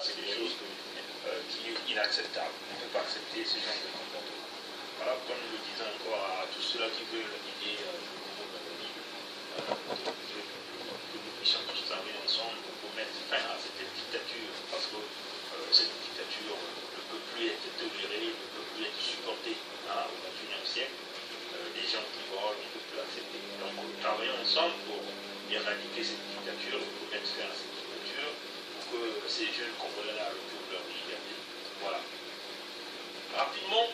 C'est quelque chose qui est inacceptable. On ne peut pas accepter ce genre de comportement. Voilà, comme nous le disons encore à tous ceux-là qui veulent l'idée que nous puissions tous travailler ensemble pour mettre fin à cette dictature, parce que cette dictature ne peut plus être tolérée, ne peut plus être supportée au XXIe siècle. Les gens qui volent, on ne peut plus l'accepter. Donc travaillons ensemble pour éradiquer cette dictature, pour mettre fin à cette dictature, pour que ces jeunes Congolais-là retrouvent leur liberté. Voilà. Rapidement,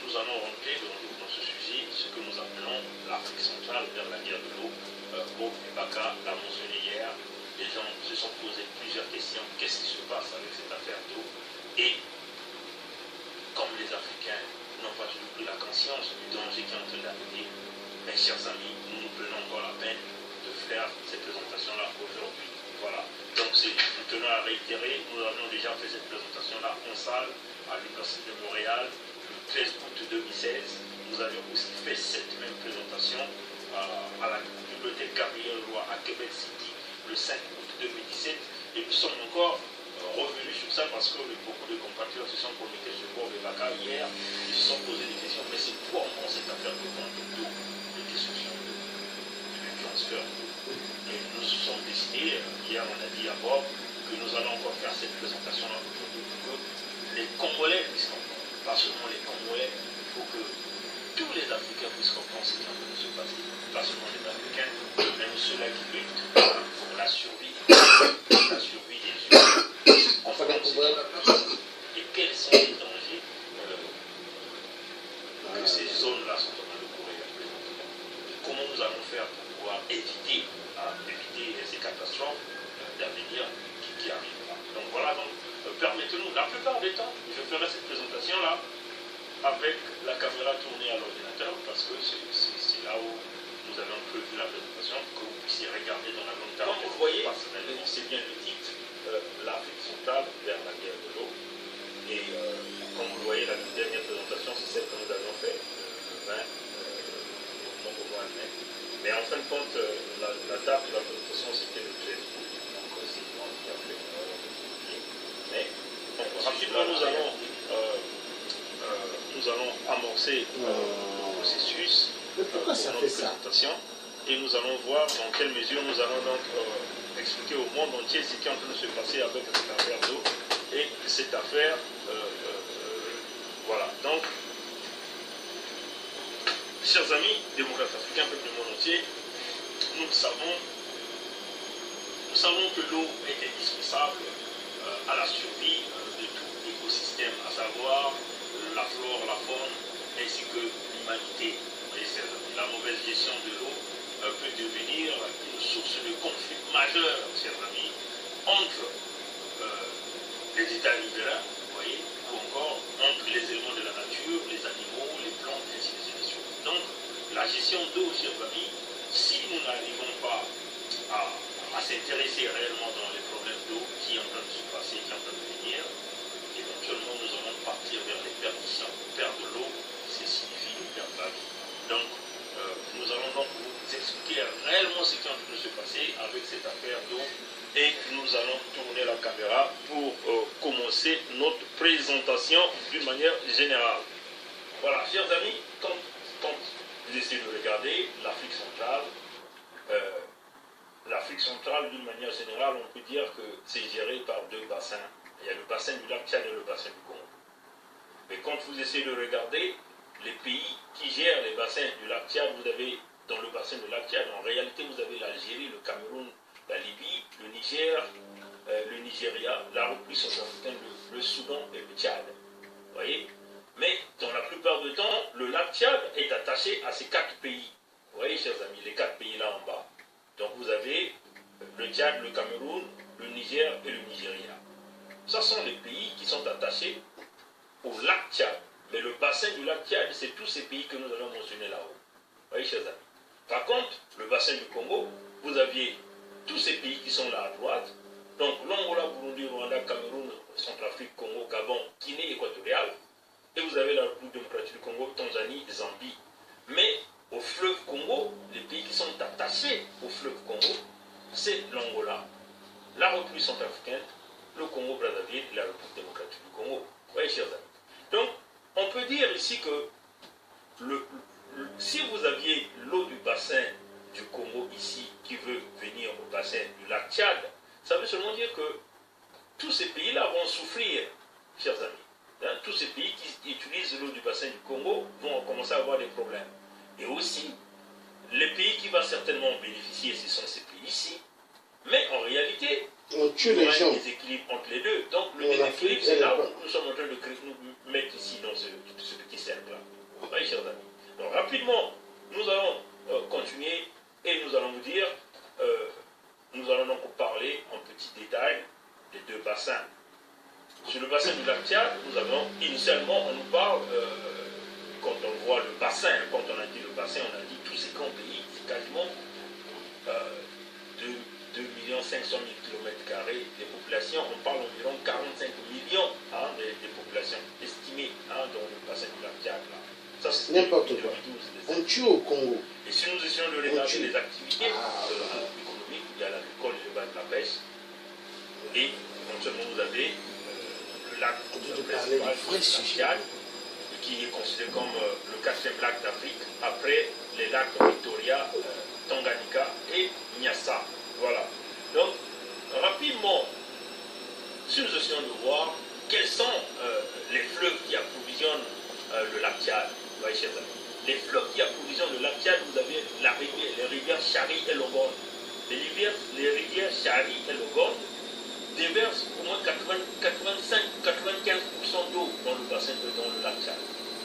nous allons rentrer dans ce sujet, ce que nous appelons l'Afrique centrale vers la guerre de l'eau. Bob Ibaka l'a mentionné hier. Les gens se sont posés plusieurs questions. Qu'est-ce qui se passe avec cette affaire d'eau? Et comme les Africains n'ont pas toujours pris la conscience du danger qui est en train d'arriver, mes chers amis, nous nous prenons encore la peine de faire cette présentation-là aujourd'hui. Voilà. Donc nous tenons à réitérer, nous avions déjà fait cette présentation-là en salle à l'Université de Montréal le 13 août 2016. Nous avions aussi fait cette même présentation à la bibliothèque Gabriel Roy à Québec City le 5 août 2017. Et nous sommes encore revenus sur ça parce que beaucoup de compatriotes se sont connectés sur Bob Ibaka hier. Ils se sont posé des questions. Mais c'est quoi encore cette affaire de quantum d'eau, de destruction de transfert d'eau? Et nous nous sommes décidés, hier on a dit à Bob, que nous allons encore faire cette présentation-là aujourd'hui pour que les Congolais puissent comprendre. Pas seulement les Congolais, il faut que tous les Africains puissent comprendre ce qui est en train de se passer. Pas seulement les Africains, même ceux-là qui luttent pour la survie des humains. Et quels sont les dangers que ces zones-là sont en train de courir présentement? Comment nous allons faire pour pouvoir éviter ces catastrophes d'avenir qui arrivera? Donc voilà, permettez-nous, la plupart du temps, je ferai cette présentation-là avec la caméra tournée à l'ordinateur parce que c'est là où nous avons prévu la présentation, que vous puissiez regarder dans la longue table. Comme vous voyez, c'est bien le titre, l'Afrique centrale vers la guerre de l'eau. Et comme vous le voyez, la dernière présentation, c'est celle que nous avions faite le 20 au mois de mai. Mais en fin de compte, la date de la présentation, c'était le 13 août. Donc c'est moi qui a fait mais rapidement, nous allons amorcer le processus pour notre présentation et nous allons voir dans quelle mesure nous allons donc expliquer au monde entier ce qui est en train de se passer avec cette affaire d'eau et cette affaire voilà. Donc, chers amis, démocrates africains, peuple du monde entier, nous savons que l'eau est indispensable à la survie de tout l'écosystème, à savoir la flore, la faune, ainsi que l'humanité. La mauvaise gestion de l'eau peut devenir une source de conflit majeur, chers amis, entre les États riverains, vous voyez, ou encore entre les éléments de la nature, les animaux, les plantes, ainsi de suite. Donc, la gestion d'eau, chers amis, si nous n'arrivons pas à s'intéresser réellement dans les problèmes d'eau qui est en train de se passer, qui est en train de venir, éventuellement nous allons partir vers les perditions. Perdre l'eau, c'est signifie perdre la vie. Donc, nous allons donc vous expliquer réellement ce qui est en train de se passer avec cette affaire d'eau et nous allons tourner la caméra pour commencer notre présentation d'une manière générale. Voilà, chers amis, quand vous essayez de regarder l'Afrique centrale, d'une manière générale, on peut dire que c'est géré par deux bassins. Il y a le bassin du lac Tchad et le bassin du Congo. Mais quand vous essayez de regarder les pays qui gèrent les bassins du lac Tchad, vous avez dans le bassin du lac Tchad, en réalité, vous avez l'Algérie, le Cameroun, la Libye, le Niger, le Nigeria, la République centrafricaine, le Soudan et le Tchad. Vous voyez? Mais dans la plupart du temps, le lac Tchad est attaché à ces quatre pays. Vous voyez, chers amis, les quatre pays là en bas. Donc vous avez le Tchad, le Cameroun, le Niger et le Nigeria. Ce sont les pays qui sont attachés au lac Tchad. Mais le bassin du lac Tchad, c'est tous ces pays que nous allons mentionner là-haut. Vous voyez, chers amis. Par contre, le bassin du Congo, vous aviez tous ces pays qui sont là à droite. Donc l'Angola, Burundi, Rwanda, Cameroun, Centrafrique, Congo, Gabon, Guinée équatoriale. Et vous avez la République démocratique du Congo, Tanzanie, Zambie. Mais au fleuve Congo, les pays qui sont attachés au fleuve Congo, c'est l'Angola, la République centrafricaine, le Congo-Brazzaville République démocratique du Congo. Vous voyez, chers amis. Donc, on peut dire ici que si vous aviez l'eau du bassin du Congo ici qui veut venir au bassin du lac Tchad, ça veut seulement dire que tous ces pays-là vont souffrir, chers amis. Hein, tous ces pays qui utilisent l'eau du bassin du Congo vont commencer à avoir des problèmes. Et aussi, les pays qui vont certainement bénéficier, ce sont ces pays-ci. Mais en réalité, On tue il y les aura gens. un déséquilibre entre les deux. Donc le Mais en déséquilibre, Afrique, c'est elle là est pas- où nous sommes en train de nous mettre ici dans ce petit cercle-là. Vous voyez, chers amis. Donc rapidement, nous allons continuer et nous allons vous dire, nous allons donc parler en petit détail des deux bassins. Sur le bassin du lac Tchad, nous avons initialement, on nous parle, quand on voit le bassin, quand on a dit le bassin, on a dit tous ces grands pays, c'est quasiment 2 500 000 km² des populations, on parle environ 45 millions hein, des populations estimées hein, dans le bassin du lac Tchad. Là. Ça, c'est N'importe quoi. 2012. On tue au Congo. Et si nous essayons de regarder les activités économiques, il y a l'agricole, l'élevage, la pêche, et éventuellement vous avez le lac principal, le lac Tchad, qui est considéré comme le 4e lac d'Afrique, après les lacs Victoria, Tanganyika et Nyassa. Voilà. Donc, rapidement, si nous essayons de voir quels sont les fleuves qui approvisionnent le lac Tchad, vous voyez, chers amis. Les fleuves qui approvisionnent le lac Tchad, vous avez les rivières Chari et Logone. Les rivières Chari et Logone déversent au moins 95% d'eau dans le bassin dans le lac Tchad.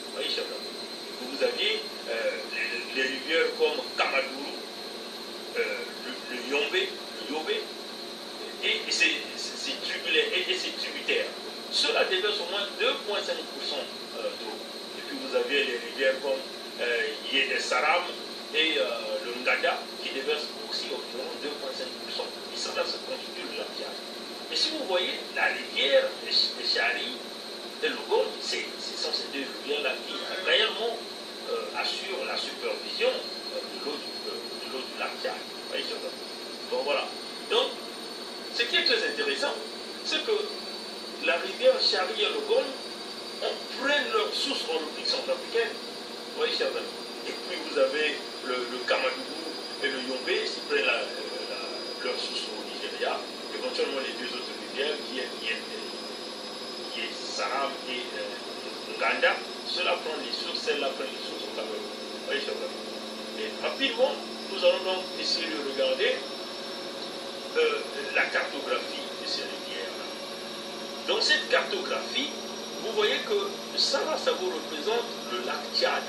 Vous voyez, chers amis. Vous aviez les rivières comme Kamadourou, le Yobé, et ses tributaires. Cela déverse au moins 2,5% d'eau. Et puis vous avez les rivières comme Yédé Saram et le Ngada qui déversent aussi environ 2,5%. Et ça, là, ça constitue le lac Tchad. Et si vous voyez la rivière de Chari et Logone, ce sont ces deux rivières-là qui réellement assurent la supervision de l'eau du lac Tchad. Bon, voilà. Donc, ce qui est très intéressant, c'est que la rivière Chari et Logone prennent leur source en République centrafricaine. Vous voyez, chers amis. Et puis vous avez le Kamadougou et le Yombé qui prennent leur source au Nigeria. Éventuellement les deux autres rivières qui est Saram et Nganda. Cela prend les sources, celle-là prend les sources au Cameroun. Vous voyez, chers amis. Et rapidement, nous allons donc essayer de regarder la cartographie de ces rivières-là. Dans cette cartographie, vous voyez que ça vous représente le lac Tchad.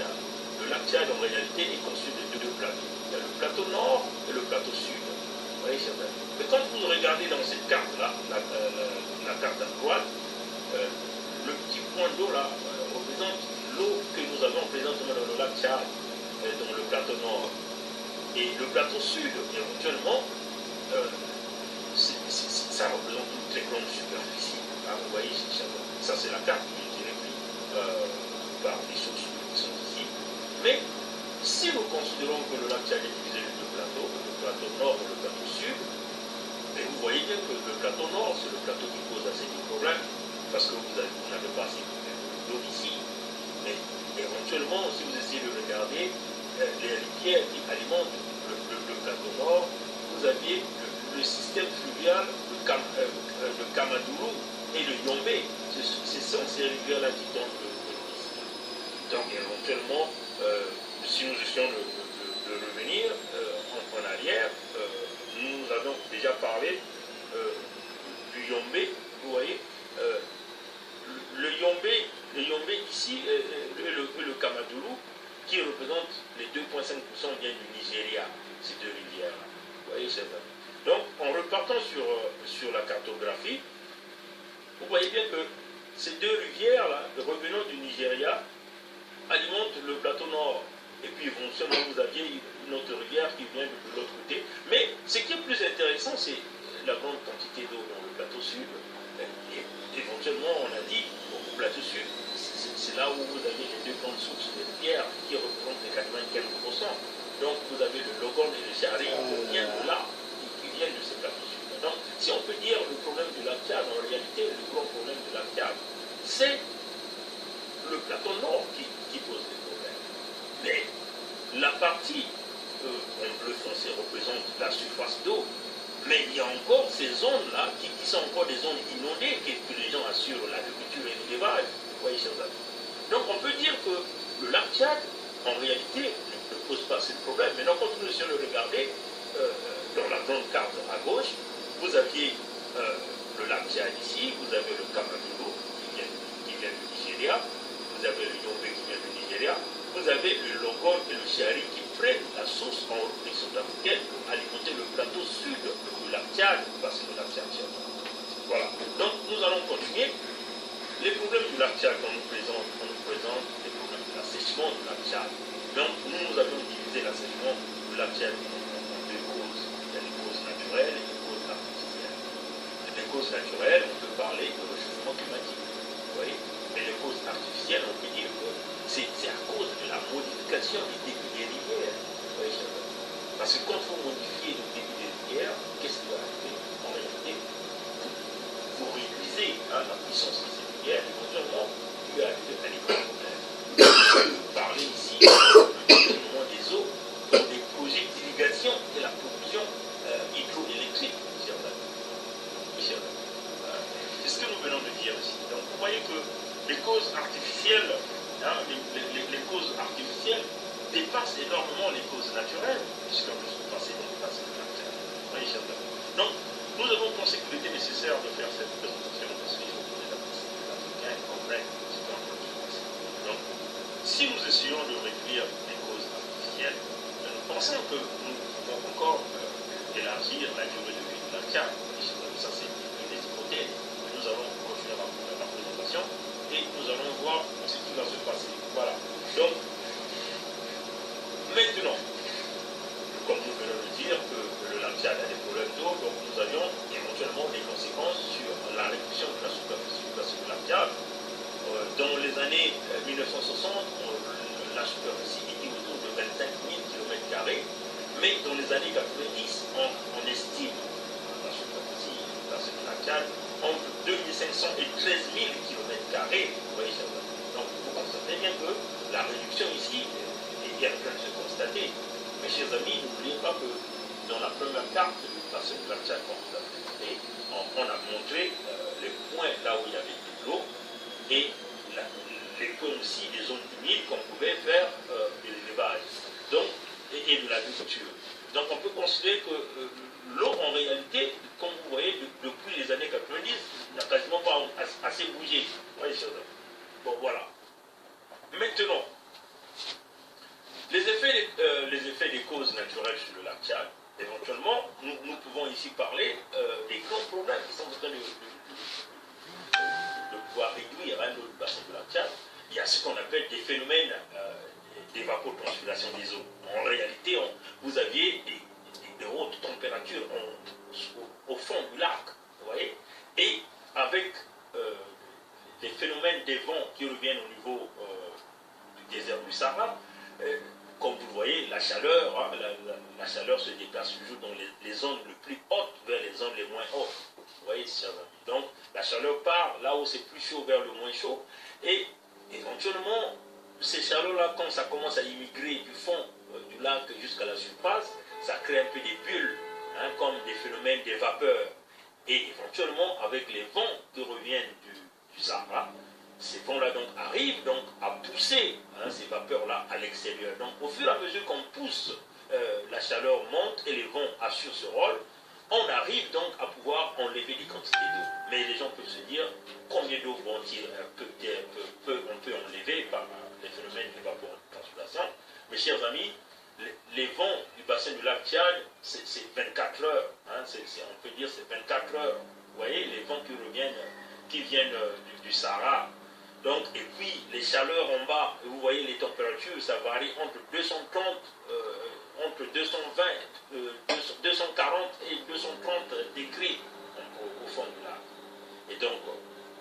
Le lac Tchad, en réalité, est constitué de deux plateaux. Il y a le plateau nord et le plateau sud. Vous voyez, chers amis. Mais quand vous regardez dans cette carte-là, la carte à droite, le petit point d'eau là représente l'eau que nous avons présentement dans le lac Tchad, dans le plateau nord. Et le plateau sud, éventuellement, ça représente une très grande superficie. Hein, vous voyez, ça c'est la carte qui est prise par les sources qui sont ici. Mais si nous considérons que le lac Tchad est divisé en deux plateaux, le plateau nord et le plateau sud, et vous voyez bien que le plateau nord, c'est le plateau qui pose assez de problèmes, parce que vous n'avez pas assez d'eau ici. Mais éventuellement, si vous essayez de regarder les rivières qui alimentent le plateau nord, vous aviez le système fluvial, le Kamadourou et le Yombé. Ce sont ces rivières-là qui donnent l'eau ici. Donc éventuellement, si nous essayons de revenir en arrière, nous avons déjà parlé du Yombé, vous voyez. Le Yombé ici et le Kamadourou qui représente les 2,5% viennent du Nigeria, ces deux rivières-là. Vous voyez, chers amis. Donc, en repartant sur la cartographie, vous voyez bien que ces deux rivières-là, revenant du Nigeria, alimentent le plateau nord. Et puis, éventuellement, vous aviez une autre rivière qui vient de l'autre côté. Mais ce qui est plus intéressant, c'est la grande quantité d'eau dans le plateau sud. Et éventuellement, on a dit, au plateau sud, c'est là où vous avez les deux grandes sources de rivières qui représentent les 95%. Donc, vous avez le Logone et le Chari qui viennent de là, qui viennent de ces plateaux sud. Donc, si on peut dire le problème du lac Tchad, en réalité, le grand problème du c'est le plateau nord qui pose des problèmes. Mais la partie en bleu foncé représente la surface d'eau. Mais il y a encore ces zones-là qui sont encore des zones inondées que les gens assurent l'agriculture et l'élevage. Vous voyez, chers amis. Donc on peut dire que le lac Tchad, en réalité, ne pose pas ce problème. Maintenant, quand nous essayons de regarder dans la grande carte à gauche, vous aviez le lac Tchad ici, vous avez le Kamakilo qui vient du Nigeria, vous avez le Yombe qui vient du Nigeria, vous avez le Logor et le Chiari qui prennent la source en République sud-africaine pour alimenter le plateau sud du lac Tchad, parce que le lac Tchad. Voilà. Donc nous allons continuer. Les problèmes du lac Tchad qu'on nous présente les problèmes de l'assèchement du lac Tchad. Donc nous avons divisé l'assèchement du lac Tchad en deux causes. Il y a les causes naturelles et les causes artificielles. Les causes naturelles, on peut parler de réchauffement climatique. Vous voyez. Mais les causes artificielles, on peut dire que c'est à cause de la modification du débit des rivières. Vous voyez, parce que quand vous modifiez le débit des rivières, qu'est-ce qui va arriver? En réalité, vous réduisez la puissance de ces rivières, éventuellement, il va arriver à des grands problèmes. Vous parlez ici du développement des eaux, des projets d'irrigation et la production hydroélectrique, chers amis. C'est ce que nous venons de dire ici. Donc vous voyez que les causes artificielles, les causes artificielles dépassent énormément les causes naturelles, puisqu'on peut se passer dans le passé naturel. Vous voyez, chers amis. Donc, nous avons pensé qu'il était nécessaire de faire cette présentation parce qu'il faut que les Africains comprennent ce qu'on peut se passer. Donc, si nous essayons de réduire les causes artificielles, nous pensons que nous pouvons encore élargir la durée de vie de la Tchad. Ça, c'est une des hypothèses. Nous allons continuer à faire la présentation et nous allons voir ce qui va se passer. Voilà. Donc, maintenant, comme nous venons de dire que le lac Tchad a des problèmes d'eau, donc nous avions éventuellement des conséquences sur la réduction de la superficie du lac Tchad. Dans les années 1960, la superficie était autour de 25 000 km², mais dans les années 90, on estime la superficie du lac Tchad entre 2500 et 13 000 km². Vous voyez, donc vous constatez bien que la réduction ici est en train de se constater. Mes chers amis, n'oubliez pas que dans la première carte du bassin du lac Tchad, comme vous avez fait, on a montré les points là où il y avait de l'eau et les points aussi des zones humides qu'on pouvait faire de l'élevage et de l'agriculture. Donc on peut considérer que l'eau en réalité, comme vous voyez, depuis les années 90, n'a quasiment pas assez bougé. Vous voyez, chers amis. Bon, voilà. Maintenant, les effets des causes naturelles sur le lac Tchad, éventuellement, nous pouvons ici parler des grands problèmes qui sont en train de pouvoir réduire l'eau du bassin du lac Tchad. Il y a ce qu'on appelle des phénomènes d'évapotranspiration des eaux. En réalité, vous aviez des hautes températures au fond du lac, vous voyez, et avec des phénomènes des vents qui reviennent au niveau du désert du Sahara, comme vous le voyez, la chaleur, la chaleur se déplace toujours dans les zones les plus hautes vers les zones les moins hautes. Vous voyez, chers amis. Donc, la chaleur part là où c'est plus chaud vers le moins chaud. Et éventuellement, ces chaleurs-là, quand ça commence à immigrer du fond du lac jusqu'à la surface, ça crée un peu des bulles, comme des phénomènes des vapeurs. Et éventuellement, avec les vents qui reviennent du Sahara, ces vents-là donc arrivent donc à pousser ces vapeurs-là à l'extérieur. Donc au fur et à mesure qu'on pousse, la chaleur monte et les vents assurent ce rôle, on arrive donc à pouvoir enlever des quantités d'eau. Mais les gens peuvent se dire, combien d'eau vont-ils on peut enlever par les phénomènes d'évapotranspiration. Mes chers amis, les vents du bassin du lac Tchad, c'est 24 heures. On peut dire c'est 24 heures. Vous voyez, les vents qui viennent du Sahara. Donc, et puis les chaleurs en bas, vous voyez les températures, ça varie entre 230, entre 220, 240 et 230 degrés au fond du lac. Et donc,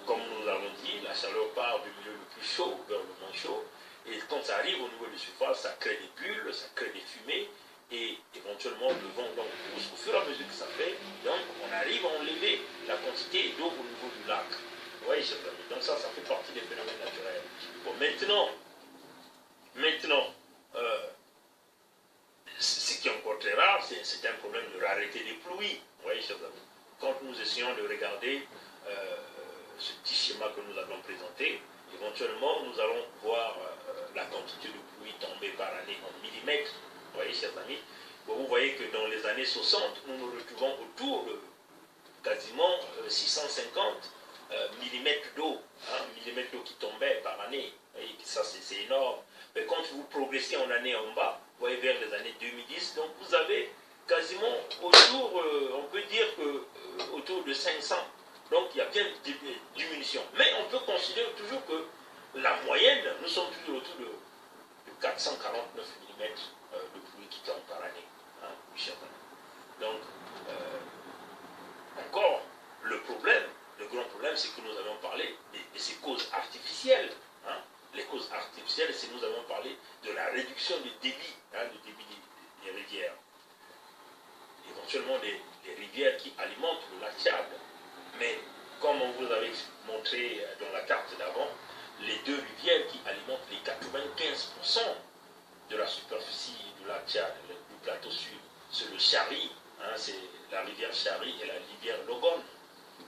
comme nous l'avons dit, la chaleur part du milieu le plus chaud vers le moins chaud. Et quand ça arrive au niveau de surface, ça crée des bulles, ça crée des fumées. Et éventuellement, le vent donc, pousse au fur et à mesure que ça fait. Donc, on arrive à enlever la quantité d'eau au niveau du lac. Vous voyez, chers amis. Donc ça fait partie schéma que nous avons présenté, éventuellement, nous allons voir la quantité de pluie tombée par année en millimètres. Vous voyez, chers amis, vous voyez que dans les années 60, nous nous retrouvons autour de quasiment 650 millimètres d'eau, millimètres d'eau qui tombaient par année. Et ça, c'est énorme. Mais quand vous progressez en année en bas, vous voyez vers les années 2010, donc vous avez quasiment autour, on peut dire que autour de 500. Donc il y a bien une diminution. Mais on peut considérer toujours que la moyenne, nous sommes toujours autour de 449 mm de pluie qui tombe par année. Donc, encore, le problème, le grand problème, c'est que nous avons parlé de ces causes artificielles. Les causes artificielles, c'est que nous avons parlé de la réduction du débit, du débit des rivières. Éventuellement des rivières qui alimentent le lac Tchad. Mais comme on vous avait montré dans la carte d'avant, les deux rivières qui alimentent les 95% de la superficie du lac Tchad, du plateau sud, c'est le Chari, c'est la rivière Chari et la rivière Logon.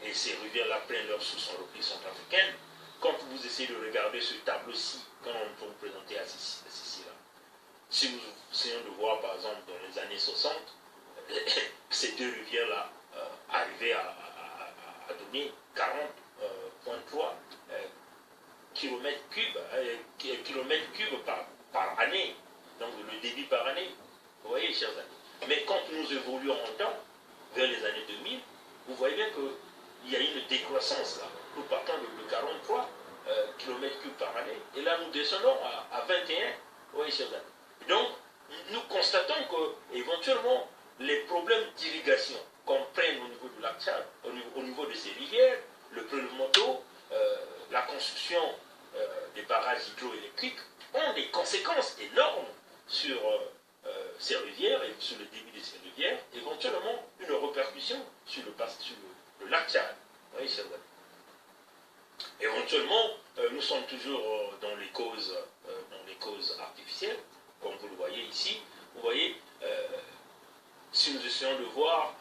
Et ces rivières-là prennent leur source en République centrafricaine. Quand vous essayez de regarder ce tableau-ci, quand on peut vous présenter à ceci-là, si nous essayons de voir par exemple dans les années 60, ces deux rivières-là arrivaient à donner 40,3 km3 par année. Donc le débit par année. Vous voyez, chers amis. Mais quand nous évoluons en temps, vers les années 2000, vous voyez bien qu'il y a une décroissance là. Nous partons de 43 km3 par année. Et là, nous descendons à 21. Vous voyez, chers amis. Donc, nous constatons que éventuellement les problèmes d'irrigation qu'on prenne au niveau du lac Tchad, au niveau de ces rivières, le prélèvement d'eau, la construction des barrages hydroélectriques ont des conséquences énormes sur ces rivières et sur le débit de ces rivières, éventuellement une répercussion sur le lac Tchad. Vous voyez, chers amis. Éventuellement, nous sommes toujours dans les causes artificielles, comme vous le voyez ici. Vous voyez, si nous essayons de voir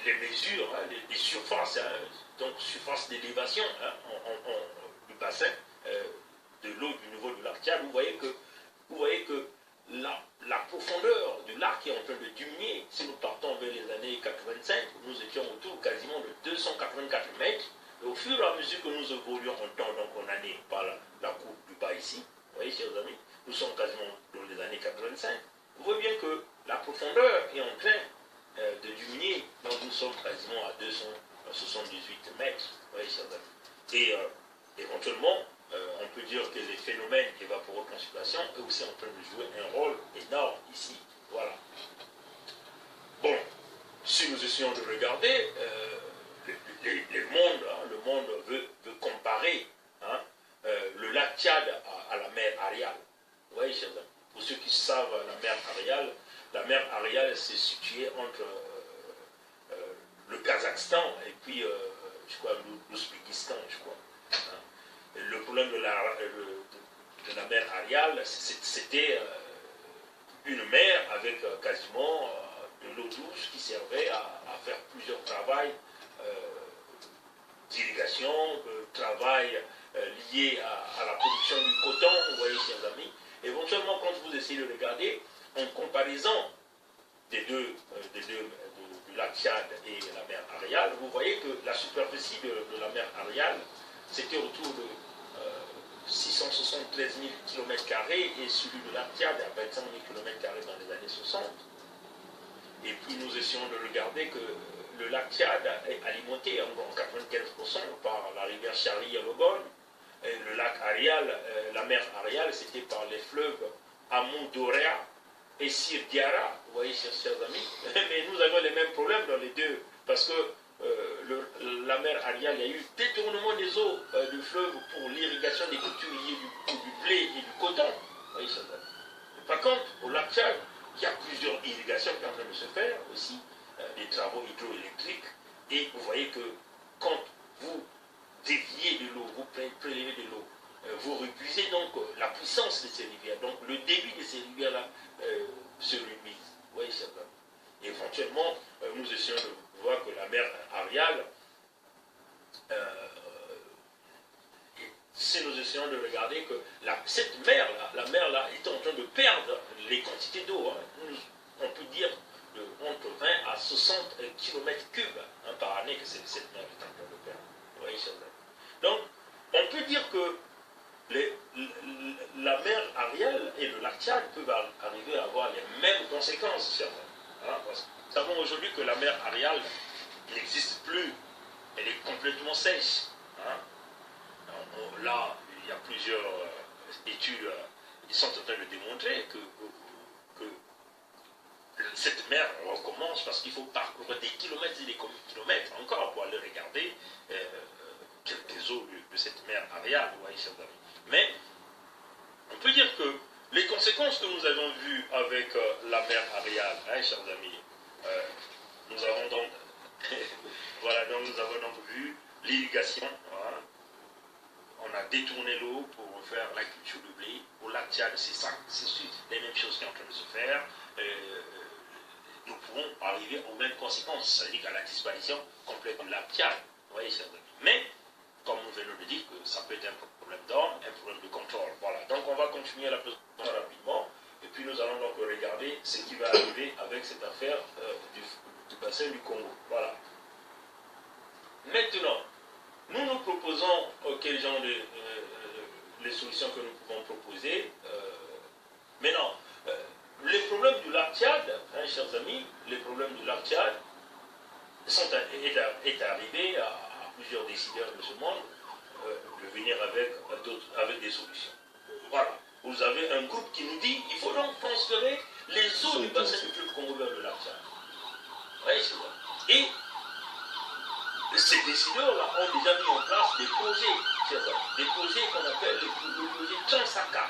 les mesures, les surfaces, donc surface d'élévation du bassin de l'eau du niveau du lac Tchad, vous voyez que la profondeur du lac est en train de diminuer. Si nous partons vers les années 85, nous étions autour quasiment de 284 mètres. Et au fur et à mesure que nous évoluons en temps, donc en année, par la courbe du bas ici, vous voyez, chers amis, nous sommes quasiment dans les années 85. Vous voyez bien que la profondeur est en train de diminuer. Donc nous sommes quasiment à 278 mètres. Vous voyez, chers amis. Et éventuellement, on peut dire que les phénomènes d'évapotranspiration est aussi en train de jouer un rôle énorme ici. Voilà. Bon, si nous essayons de regarder, le monde veut comparer le lac Tchad à la mer Arial. Vous voyez, chers amis, pour ceux qui savent la mer Arial s'est située entre le Kazakhstan et puis, je crois, l'Ouzbékistan, je crois. Le problème de la mer Arial, c'était une mer avec quasiment de l'eau douce qui servait à faire plusieurs travails d'irrigation, travail lié à la production du coton, vous voyez, chers amis. Éventuellement, quand vous essayez de regarder, en comparaison du lac Tchad et la mer Arial, vous voyez que la superficie de la mer Arial, c'était autour de 673 000 km² et celui de lac Tchad à 25 000 km² dans les années 60. Et puis nous essayons de regarder que le lac Tchad est alimenté environ 95% par la rivière Chari et Logon. Et le lac Arial, la mer Arial, c'était par les fleuves Amou-Dorea et Sir-Diara. Vous voyez, chers amis. Mais nous avons les mêmes problèmes dans les deux. Parce que la mer Arial, il y a eu détournement des eaux du fleuve pour l'irrigation des cultures liées du blé et du coton. Vous voyez, chers amis. Par contre, au lac Tchad, il y a plusieurs irrigations qui sont en train de se faire aussi, des travaux hydroélectriques. Et vous voyez que quand vous déviez de l'eau, vous prélevez de l'eau, vous réduisez donc la puissance de ces rivières. Donc le débit de ces rivières-là se réduit. Vous voyez, chers amis. Éventuellement, nous essayons de voir que la mer Arial si nous essayons de regarder que cette mer-là, la mer-là, est en train de perdre les quantités d'eau. Hein. On peut dire entre 20 à 60 km3 par année que cette mer est en train de perdre. Vous voyez, chers amis. Donc, on peut dire que la mer Ariel et le lac Tchad peuvent arriver à avoir les mêmes conséquences, chers amis. Hein, parce que nous savons aujourd'hui que la mer Ariel n'existe plus. Elle est complètement sèche. Hein. Là, il y a plusieurs études qui sont en train de démontrer que cette mer recommence parce qu'il faut parcourir des kilomètres et des kilomètres encore pour aller regarder quelques eaux de cette mer Ariel. Vous voyez, chers amis. Mais on peut dire que les conséquences que nous avons vues avec la mer Ariel, hein, chers amis, nous avons donc voilà, donc nous avons donc vu l'irrigation. Hein. On a détourné l'eau pour faire la culture de blé. Au lac Tchad, c'est ça, c'est les mêmes choses qui sont en train de se faire. Nous pourrons arriver aux mêmes conséquences, c'est-à-dire à la disparition complète du lac Tchad. Vous voyez, chers amis. Mais, comme nous venons de dire, que ça peut être un problème d'ordre, un problème de contrôle. Voilà. Donc on va continuer la présentation rapidement. Et puis nous allons donc regarder ce qui va arriver avec cette affaire du bassin du Congo. Voilà. Maintenant, nous proposons quel genre de les solutions que nous pouvons proposer. Maintenant, les problèmes du lac Tchad, hein, chers amis, les problèmes du lac Tchad est arrivé à plusieurs décideurs de ce monde de venir avec des solutions. Voilà. Vous avez un groupe qui nous dit qu'il faut donc transférer les eaux du bassin du fleuve Congo vers le lac Tchad. Oui, c'est ça. Et ces décideurs-là ont déjà mis en place des projets, chers amis, des projets qu'on appelle le projet Tchansaka.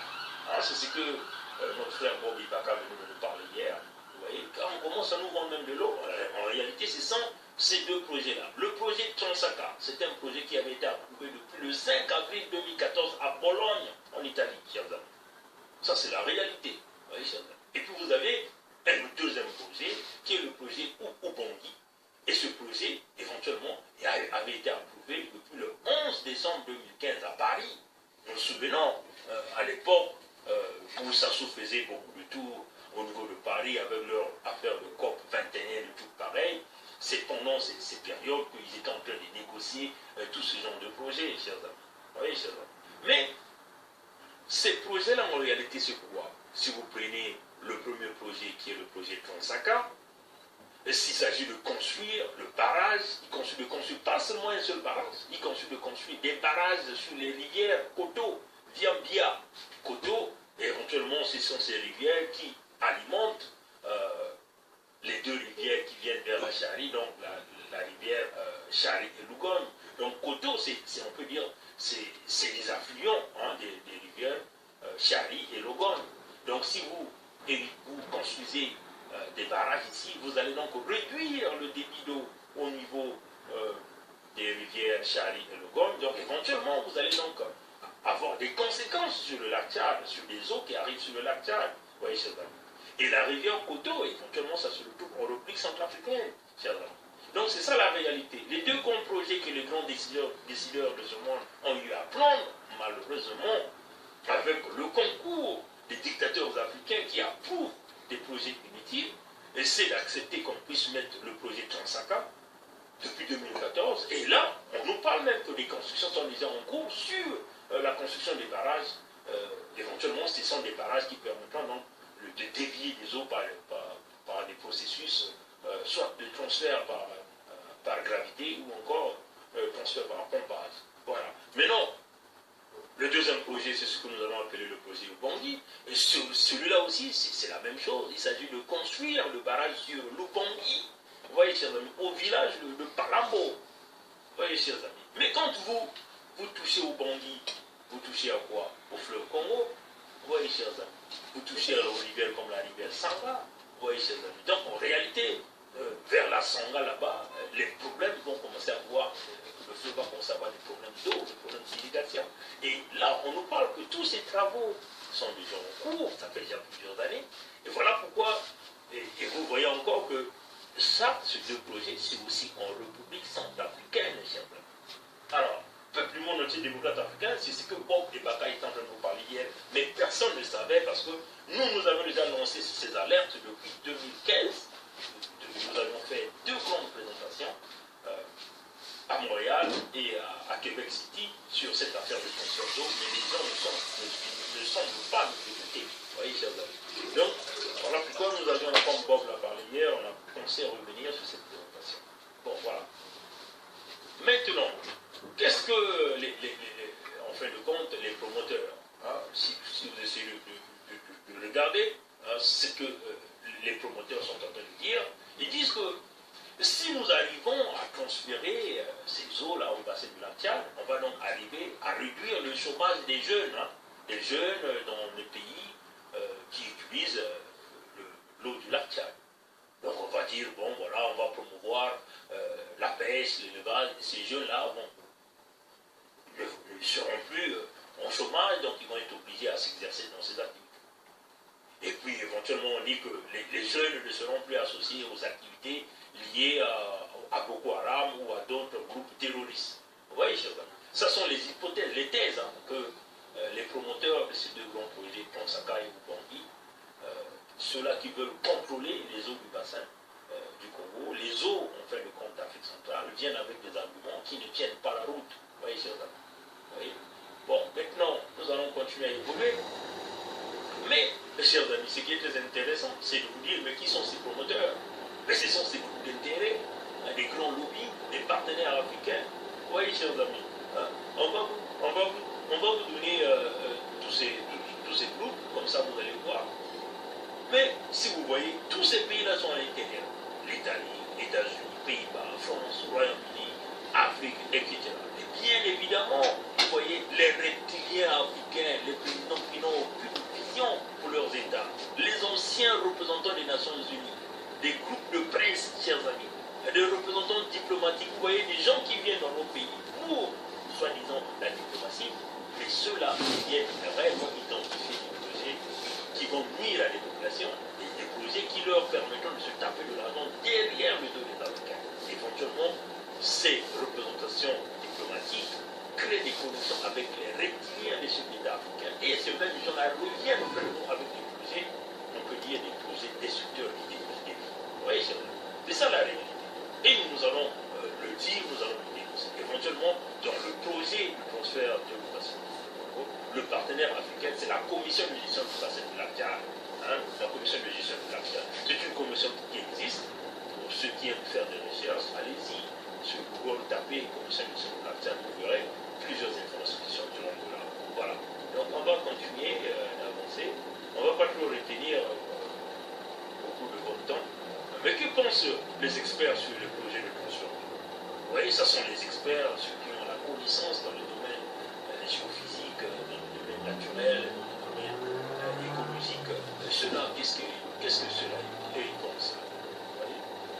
Hein, c'est ce que notre frère Bobby Baka venu de nous parler hier. Vous voyez, quand on commence à nous vendre même de l'eau, en réalité, ce sont ces deux projets-là. Le projet Tchansaka, c'est un projet qui avait été approuvé depuis le 5 avril 2014 à Bologne, en Italie, chers amis. Ça, c'est la réalité. Vous voyez, chers amis. Et puis vous avez un deuxième projet, qui est le projet Ubongi. Et ce projet, éventuellement, avait été approuvé depuis le 11 décembre 2015 à Paris. Nous nous souvenons, à l'époque, où Sassou faisait beaucoup de tours au niveau de Paris avec leur affaire de COP 21 et tout pareil. C'est pendant ces périodes qu'ils étaient en train de négocier tout ce genre de projets, chers amis. Vous voyez, chers amis. Mais ces projets-là, en réalité, c'est quoi? Si vous prenez le premier projet qui est le projet Tchansaka, s'il s'agit de construire le barrage, il construit de construire pas seulement un seul barrage, il construit de construire des barrages sur les rivières Koto, Viambia, Koto, et éventuellement ce sont ces rivières qui alimentent les deux rivières qui viennent vers la Chari, donc la rivière Chari et Lougon. Donc Koto, on peut dire, c'est les affluents hein, des rivières Chari et Lougon. Donc si vous construisez des barrages ici, vous allez donc réduire le débit d'eau au niveau des rivières Chari et Lougon. Donc éventuellement, vous allez donc avoir des conséquences sur le lac Tchad, sur les eaux qui arrivent sur le lac Tchad. Vous voyez, chers amis. Et la rivière Koto, éventuellement, ça se retrouve en République centrafricaine, chers amis. Donc c'est ça la réalité. Les deux grands projets que les grands décideurs de ce monde ont eu à prendre, malheureusement, avec le concours des dictateurs africains qui approuvent des projets inutiles, essaient d'accepter qu'on puisse mettre le projet Tchansaka depuis 2014. Et là, on nous parle même que les constructions sont déjà en cours sur la construction des barrages. Éventuellement, ce sont des barrages qui permettront donc de dévier des eaux par des processus, soit de transfert par gravité ou encore transfert par pompage. Voilà. Mais non, le deuxième projet, c'est ce que nous allons appeler le projet Ubongi. Et celui-là aussi, c'est la même chose. Il s'agit de construire le barrage sur l'Ubongi. Vous voyez, chers amis, au village de Palambo. Vous voyez, chers amis. Mais quand vous touchez au Ubongi, vous touchez à quoi? Au fleuve Congo. Vous voyez, chers amis. Vous touchez aux rivières comme la rivière Sanga. Vous voyez, chers amis. Donc, en réalité, vers la Sanga, là-bas, les problèmes vont commencer à voir. Le fleuve va commencer à avoir des problèmes d'eau, des problèmes d'irrigation. Et là, on nous parle que tous ces travaux sont déjà en cours, ça fait déjà plusieurs années. Et voilà pourquoi, et vous voyez encore que ça, ces deux projets, c'est aussi en République centrafricaine, chers amis. Alors, peuple du monde Parti démocrate africain, c'est ce que Bob et Baka étaient en train de nous parler hier, mais personne ne savait parce que nous avons déjà lancé ces alertes depuis 2015. Nous avons fait 2 grandes présentations à Montréal et à Québec City sur cette affaire de transfert d'eau, mais les gens ne semblent pas nous écouter. Vous voyez, chers amis. Donc, voilà pourquoi nous avions, comme Bob l'a parlé hier, on a pensé à revenir sur cette présentation. Bon, voilà. Maintenant, qu'est-ce que, en fin de compte, les promoteurs, hein, si vous essayez de regarder, hein, ce que les promoteurs sont en train de dire, ils disent que si nous arrivons à transférer ces eaux-là au bassin du lac Tchad, on va donc arriver à réduire le chômage des jeunes, hein, des jeunes dans les pays qui utilisent l'eau du lac Tchad. Donc on va dire, bon voilà, on va promouvoir la pêche, l'élevage, et ces jeunes-là ne seront plus en chômage, donc ils vont être obligés à s'exercer dans ces activités. Et puis éventuellement on dit que les jeunes ne seront plus associés aux activités liées à Boko Haram ou à d'autres groupes terroristes. Vous voyez, ça sont les hypothèses, les thèses hein, que les promoteurs de ces 2 grands projets, Ponsaka et Ubangi, ceux-là qui veulent contrôler les eaux du bassin du Congo, les eaux, en fin de compte, d'Afrique centrale, viennent avec des arguments qui ne tiennent pas la route. Vous voyez, chers amis. Vous voyez. Bon, maintenant, nous allons continuer à évoluer. Mais, chers amis, ce qui est très intéressant, c'est de vous dire, mais qui sont ces promoteurs? Mais ce sont ces groupes d'intérêt, hein, des grands lobbies, des partenaires africains. Vous voyez, chers amis, hein, on va vous donner tous ces groupes, comme ça vous allez voir. Mais si vous voyez, tous ces pays-là sont à l'intérieur. L'Italie, les États-Unis, Pays-Bas, France, Royaume-Uni, Afrique, etc. Et bien évidemment, vous voyez, les reptiliens africains, les présidents qui n'ont aucune vision pour leurs États, les anciens représentants des Nations Unies, des groupes de presse, chers amis, des représentants diplomatiques, vous voyez, des gens qui viennent dans nos pays pour, soi-disant, la diplomatie, mais ceux-là viennent réellement identifier des projets qui vont nuire à des populations, et des projets qui leur permettront de se taper de l'argent derrière le dos des Africains. Éventuellement, ces représentations diplomatiques créent des connexions avec les reptiliens des États africains, et ces mêmes gens-là reviennent avec des projets, on peut dire des projets destructeurs qui détruisent des vies. Vous voyez, c'est ça la réalité. Et nous allons le dire, nous allons le dénoncer. Éventuellement, dans le projet de transfert de l'occasion, le partenaire africain, c'est la commission de gestion du bassin du lac Tchad. Hein, la commission de gestion du lac Tchad. C'est une commission qui existe. Pour ceux qui aiment faire des recherches, allez-y. Sur Google, tapez commission de gestion du lac Tchad, vous verrez plusieurs informations qui sont du nom de là. Voilà. Donc on va continuer d'avancer. On ne va pas trop retenir beaucoup de votre temps. Mais que pensent les experts sur le projet de transfert? Vous voyez, ce sont les experts, ceux qui ont la connaissance dans le domaine géophysique, dans le domaine naturel, dans le domaine écologique. Cela, qu'est-ce que cela ils pensent?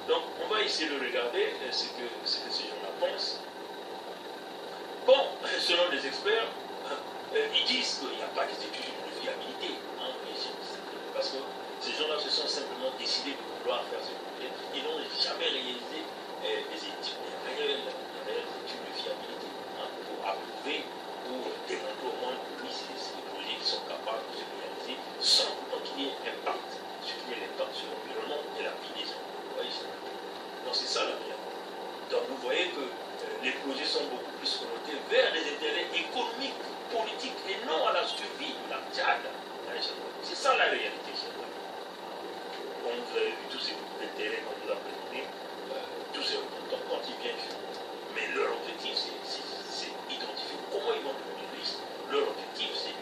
Donc, on va essayer de regarder ce que ces gens-là pensent. Bon, selon les experts, ils disent qu'il n'y a pas d'études de fiabilité. Hein, parce que ces gens-là se sont simplement décidés de vouloir faire ce projet. Ils n'ont jamais réalisé des études, des réelles études de fiabilité hein, pour approuver, pour démontrer au moins que oui, c'est des projets qui sont capables de se réaliser sans qu'il y ait impact, l'impact sur l'environnement et la vie des gens. Vous voyez, donc c'est ça la réalité. Donc vous voyez que les projets sont beaucoup plus orientés vers les intérêts économiques, politiques et non à la survie de la Tchad. C'est ça la réalité, chers amis. Comme vous avez vu tous ces groupes d'intérêts qu'on vous a présentés, tous ces représentants, quand ils viennent chez nous, mais leur objectif, c'est identifier comment ils vont devenir riches. Leur objectif, c'est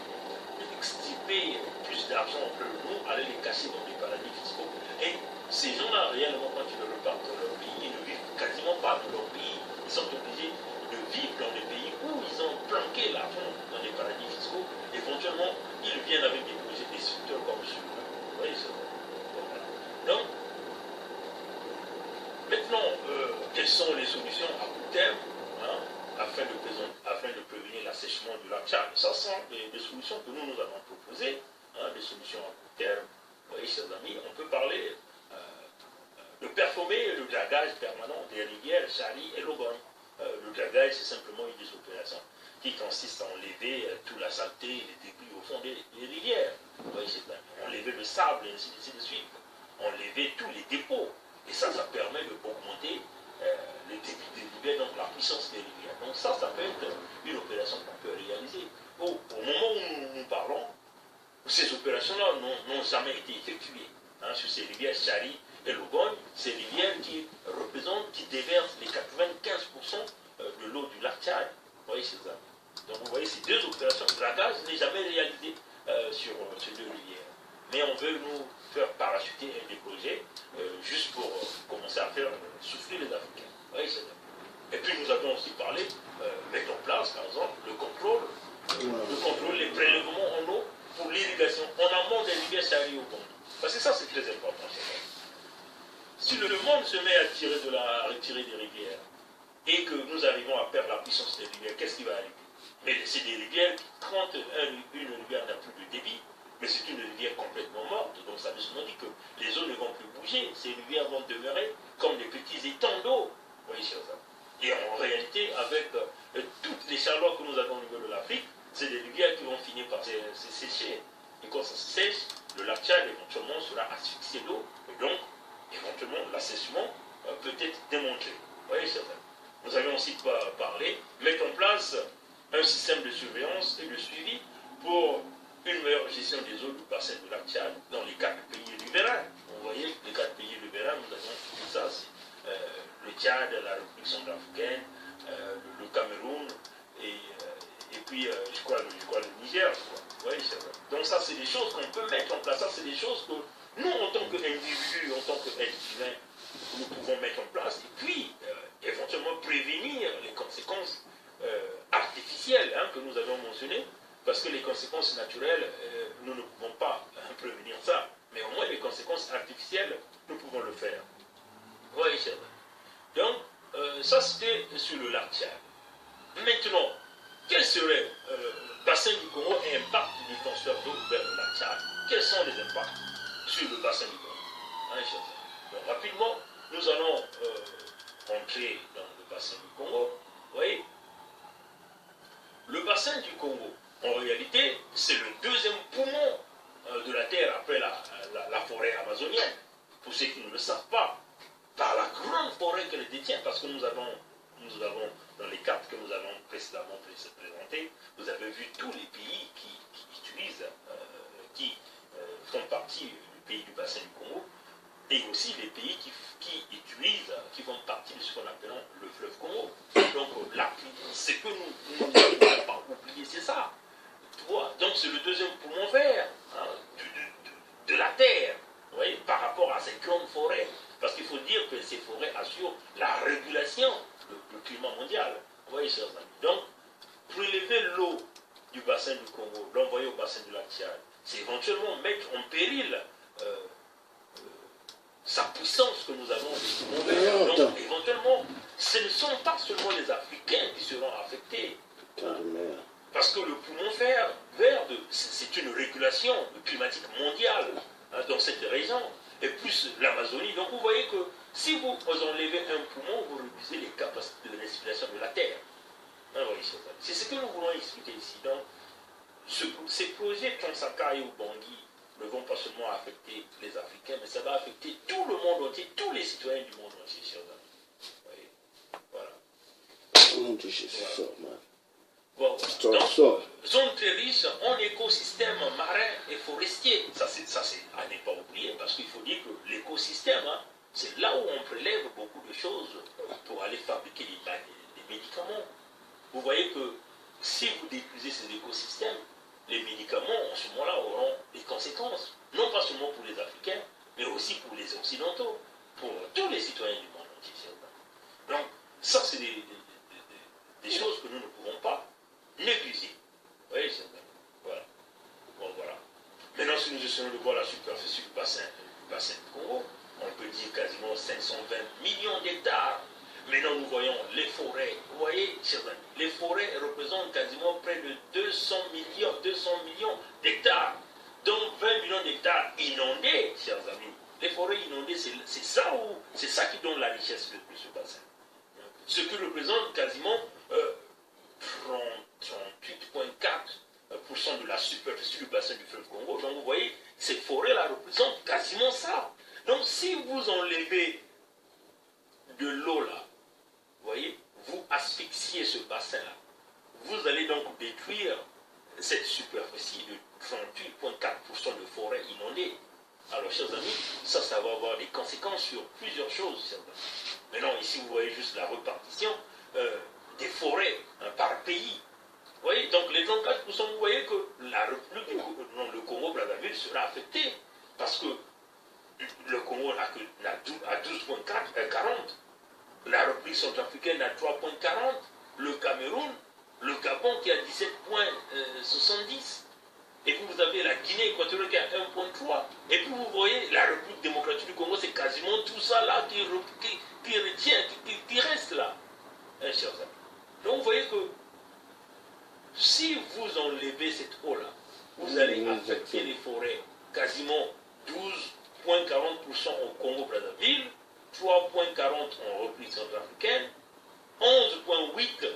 d'extirper plus d'argent auprès de nous, aller les cacher dans des paradis fiscaux. Et ces gens-là, réellement, quand ils repartent dans leur pays, ils ne vivent quasiment pas dans leur pays. Ils sont obligés de vivre dans des pays où ils ont planqué l'argent dans des paradis fiscaux. Éventuellement, ils viennent avec des projets destructeurs comme celui-là. Vous voyez ça? Donc, maintenant, quelles sont les solutions à court terme hein, afin de prévenir l'assèchement du lac Tchad? Ça sont des solutions que nous avons proposées, hein, des solutions à court terme. Vous voyez, chers amis, on peut parler de performer le dragage permanent des rivières Chari et Lobon. Le dragage, c'est simplement une des opérations qui consiste à enlever toute la saleté, les débris au fond des rivières. Vous voyez, enlever le sable, et ainsi de suite. Enlever tous les dépôts. Et ça permet d'augmenter le débit des rivières, donc la puissance des rivières. Donc ça peut être une opération qu'on peut réaliser. Au moment où nous parlons, ces opérations-là n'ont jamais été effectuées. Sur ces rivières Chari et Logogne, ces rivières qui représentent, qui déversent les 95% de l'eau du lac Tchad. Vous voyez, c'est ça. Donc vous voyez, ces deux opérations, le dragage n'est jamais réalisé sur ces deux rivières. Mais on veut nous faire parachuter des projets juste pour commencer à faire souffrir les Africains. Vous voyez, c'est ça. Et puis nous avons aussi parlé, mettre en place, par exemple, le contrôle, les prélèvements en eau pour l'irrigation en amont des rivières Chari au Congo. Parce que ça, c'est très important. Si le monde se met à retirer des rivières et que nous arrivons à perdre la puissance des rivières, qu'est-ce qui va arriver? Mais c'est des rivières qui, quand une rivière n'a plus de débit, mais c'est une rivière complètement morte, donc ça veut dire que les eaux ne vont plus bouger, ces rivières vont demeurer comme des petits étangs d'eau. Vous voyez, chers amis. Et en réalité, avec toutes les chaleurs que nous avons au niveau de l'Afrique, c'est des rivières qui vont finir par se sécher. Et quand ça se sèche, le lac Tchad éventuellement sera asphyxié d'eau, et donc éventuellement l'assèchement peut être démontré. Vous voyez, chers amis. Nous avons aussi parlé, mettre en place un système de surveillance et de suivi pour une meilleure gestion des eaux du bassin du lac Tchad dans les 4 pays riverains. Vous voyez, les 4 pays riverains, nous avons tout ça, le Tchad, la République centrafricaine, le Cameroun et puis je crois le Niger. Vous voyez, donc ça, c'est des choses qu'on peut mettre en place. Ça, c'est des choses que nous, en tant qu'individus, en tant qu'êtres nous pouvons mettre en place et puis éventuellement prévenir les conséquences artificielles que nous avons mentionnées. Parce que les conséquences naturelles, nous ne pouvons pas prévenir ça. Mais au moins les conséquences artificielles, nous pouvons le faire. Vous voyez, cher. Donc, ça c'était sur le lac Tchad. Maintenant, quel serait le bassin du Congo et l'impact du transfert d'eau vers le lac Tchad? Quels sont les impacts sur le bassin du Congo? Donc, rapidement, nous allons entrer dans le bassin du Congo. Vous voyez, le bassin du Congo, en réalité, c'est le deuxième poumon de la Terre après la forêt amazonienne. Pour ceux qui ne le savent pas, par la grande forêt qu'elle détient, parce que nous avons, dans les cartes que nous avons précédemment présentées, vous avez vu tous les pays qui utilisent, qui font partie du pays du bassin du Congo, et aussi les pays qui utilisent, qui font partie de ce qu'on appelle le fleuve Congo. Donc là, ce que nous ne pouvons pas oublier, c'est ça. Donc c'est le deuxième poumon vert de la Terre, vous voyez, par rapport à ces grandes forêts. Parce qu'il faut dire que ces forêts assurent la régulation du climat mondial. Vous voyez, chers amis. Donc, prélever l'eau du bassin du Congo, l'envoyer au bassin du lac Tchad, c'est éventuellement mettre en péril sa puissance que nous avons des poumons verts. Donc, éventuellement, ce ne sont pas seulement les Africains qui seront affectés. Parce que le poumon vert, c'est une régulation climatique mondiale dans cette région, et plus l'Amazonie. Donc vous voyez que si vous enlevez un poumon, vous réduisez les capacités de respiration de la Terre. C'est ce que nous voulons expliquer ici. Donc, ces projets Transaka et Ubangi ne vont pas seulement affecter les Africains, mais ça va affecter tout le monde entier, tous les citoyens du monde entier, chers amis. Vous voyez, voilà. Bon, donc, zone très riche en écosystèmes marins et forestiers. Ça, c'est à ne pas oublier, parce qu'il faut dire que l'écosystème, c'est là où on prélève beaucoup de choses pour aller fabriquer des médicaments. Vous voyez que si vous détruisez ces écosystèmes, les médicaments, en ce moment-là, auront des conséquences. Non pas seulement pour les Africains, mais aussi pour les Occidentaux, pour tous les citoyens du monde entier. Donc, ça, c'est des choses que nous ne pouvons pas négliger. Vous voyez, voilà. Bon, voilà. Maintenant, si nous essayons de voir la superficie du bassin du Congo, on peut dire quasiment 520 millions d'hectares. Maintenant, nous voyons les forêts. Vous voyez, chers amis, les forêts représentent quasiment près de 200 millions d'hectares. Donc, 20 millions d'hectares inondés, chers amis. Les forêts inondées, c'est ça qui donne la richesse de ce bassin. Ce qui représente quasiment sur le bassin du fleuve Congo. Donc vous voyez, ces forêts-là représentent quasiment ça. Donc si vous enlevez de l'eau là, vous voyez, vous asphyxiez ce bassin-là, vous allez donc détruire cette superficie de 38,4% de forêt inondée. Alors, chers amis, ça va avoir des conséquences sur plusieurs choses, chers amis. Maintenant, ici, vous voyez juste la répartition des forêts par pays. Vous voyez, donc les 34%, vous voyez que la République le Congo-Brazzaville sera affectée parce que le Congo n'a 12,40. La République centrafricaine a 3,40. Le Cameroun, le Gabon qui a 17,70. Et puis vous avez la Guinée équatoriale qui a 1,3. Et puis vous voyez la République démocratique du Congo, c'est quasiment tout ça là qui retient, qui reste là. Hein, chers amis. Donc vous voyez que si vous enlevez cette eau-là, vous allez affecter les forêts quasiment 12,40% au Congo-Brazzaville, 3,40% en République centrafricaine, 11,8%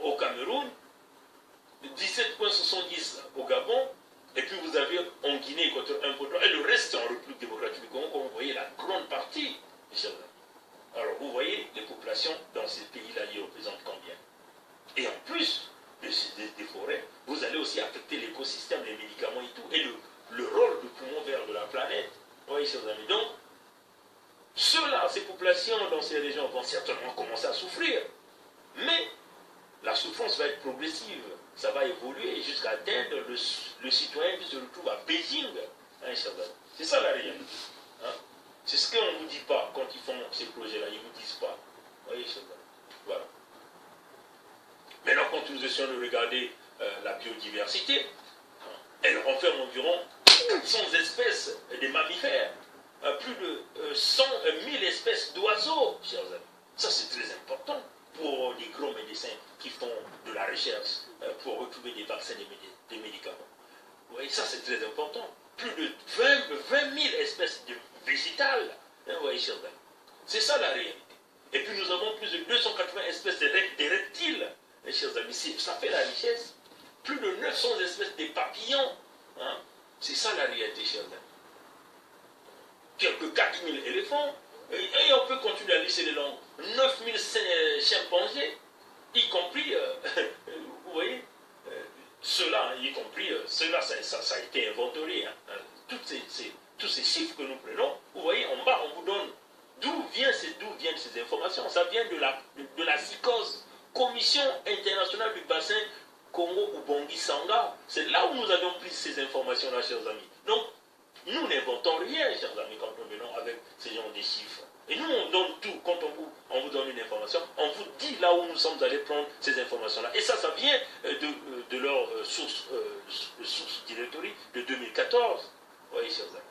au Cameroun, 17,70 au Gabon, et puis vous avez en Guinée équatoriale 1,3, et le reste en République démocratique du Congo, comme vous voyez la grande partie. Alors vous voyez, les populations dans ces pays-là, ils représentent combien? Et en plus des forêts, vous allez aussi affecter l'écosystème, les médicaments et tout, et le rôle du poumon vert de la planète. Vous voyez, chers amis. Donc, ceux-là, ces populations dans ces régions vont certainement commencer à souffrir. Mais la souffrance va être progressive. Ça va évoluer jusqu'à atteindre le citoyen qui se retrouve à Beijing. Hein, c'est ça la réalité. Hein? C'est ce qu'on ne vous dit pas quand ils font ces projets-là. Ils ne vous disent pas. Vous voyez, voilà. Maintenant, quand nous essayons de regarder la biodiversité, elle renferme environ 400 espèces de mammifères, plus de 100 000 espèces d'oiseaux, chers amis. Ça, c'est très important pour les grands médecins qui font de la recherche pour retrouver des vaccins et des médicaments. Vous voyez, ça, c'est très important. Plus de 20 000 espèces de végétales. Vous voyez, chers amis. C'est ça la réalité. Et puis, nous avons plus de 280 espèces de reptiles. Mes chers amis, ça fait la richesse. Plus de 900 espèces de papillons. Hein? C'est ça la réalité, chers amis. Quelques 4000 éléphants. Et on peut continuer à lisser les langues. 9000 chimpanzés, y compris, vous voyez, ceux-là, y compris, ceux-là, ça a été inventorié. Hein? Tous ces chiffres que nous prenons, vous voyez, en bas, on vous donne d'où viennent ces informations. Ça vient de la psychose. Commission internationale du bassin Congo-Ubangi-Sanga. C'est là où nous avons pris ces informations-là, chers amis. Donc, nous n'inventons rien, chers amis, quand nous venons avec ces genres de chiffres. Et nous, on donne tout. Quand on vous donne une information, on vous dit là où nous sommes allés prendre ces informations-là. Et ça vient de leur source directory de 2014. Vous voyez, chers amis.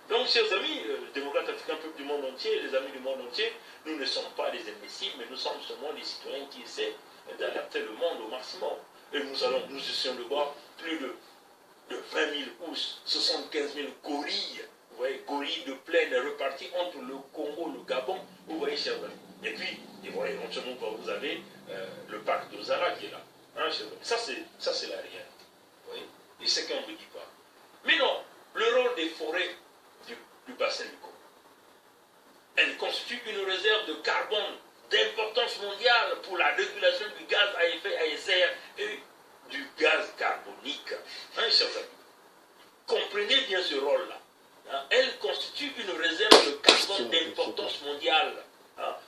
Donc, chers amis, démocrates africains, peuple du monde entier, les amis du monde entier, nous ne sommes pas des imbéciles, mais nous sommes seulement des citoyens qui essaient d'adapter le monde au maximum. Et nous essayons de voir plus de 20 000 ou 75 000 gorilles, vous voyez, gorilles de plaine repartis entre le Congo, le Gabon, vous voyez, chers amis. Et puis, voilà, éventuellement, vous avez le parc de Zara qui est là. Hein, chers amis. Ça, c'est la réalité. Vous voyez. Et c'est qu'on ne vous dit pas. Mais non, le rôle des forêts du bassin du Congo. Elle constitue une réserve de carbone d'importance mondiale pour la régulation du gaz à effet de serre et du gaz carbonique. Hein, chers amis. Comprenez bien ce rôle-là. Hein, elle constitue une réserve de carbone d'importance mondiale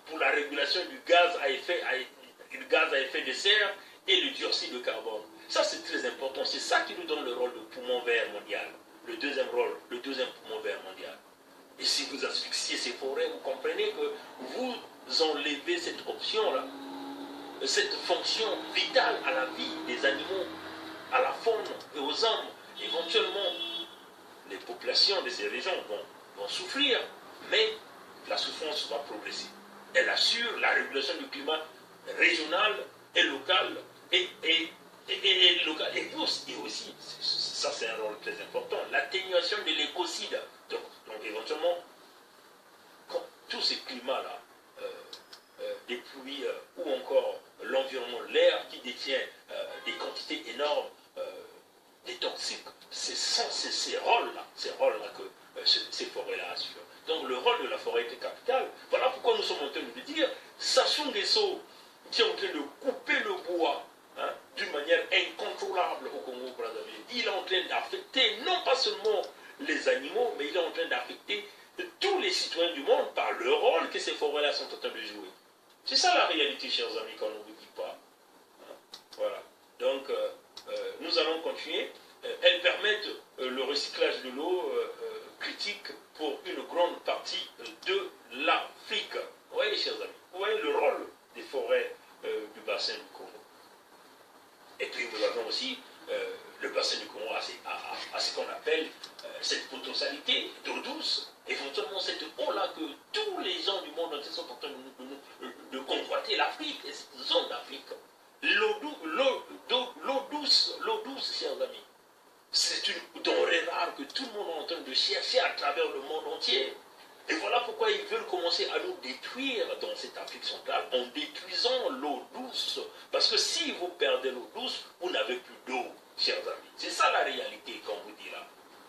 pour la régulation du gaz à effet de serre et le dioxyde de carbone. Ça, c'est très important. C'est ça qui nous donne le rôle de poumon vert mondial. Le deuxième poumon vert mondial. Et si vous asphyxiez ces forêts, vous comprenez que vous enlevez cette option-là, cette fonction vitale à la vie des animaux, à la faune et aux hommes. Éventuellement, les populations de ces régions vont souffrir, mais la souffrance va progresser. Elle assure la régulation du climat régional et local et aussi, ça c'est un rôle très important, l'atténuation de l'écocide. Donc éventuellement, quand tous ces climats-là, des pluies ou encore l'environnement, l'air qui détient des quantités énormes sont en train de jouer. C'est ça la réalité, chers amis, qu'on ne vous dit pas. Voilà. Donc, nous allons continuer. Elles permettent le recyclage de l'eau critique pour une grande partie de l'Afrique. Vous voyez, chers amis, vous voyez le rôle des forêts du bassin du Congo. Et puis, nous avons aussi le bassin du Congo à ce qu'on appelle cette potentialité d'eau douce. Éventuellement, cette eau-là que tous les gens du monde entier sont en train de convoiter l'Afrique et cette zone d'Afrique. L'eau douce, chers amis, c'est une denrée rare que tout le monde est en train de chercher à travers le monde entier. Et voilà pourquoi ils veulent commencer à nous détruire dans cette Afrique centrale en détruisant l'eau douce. Parce que si vous perdez l'eau douce, vous n'avez plus d'eau, chers amis. C'est ça la réalité, comme vous dit là.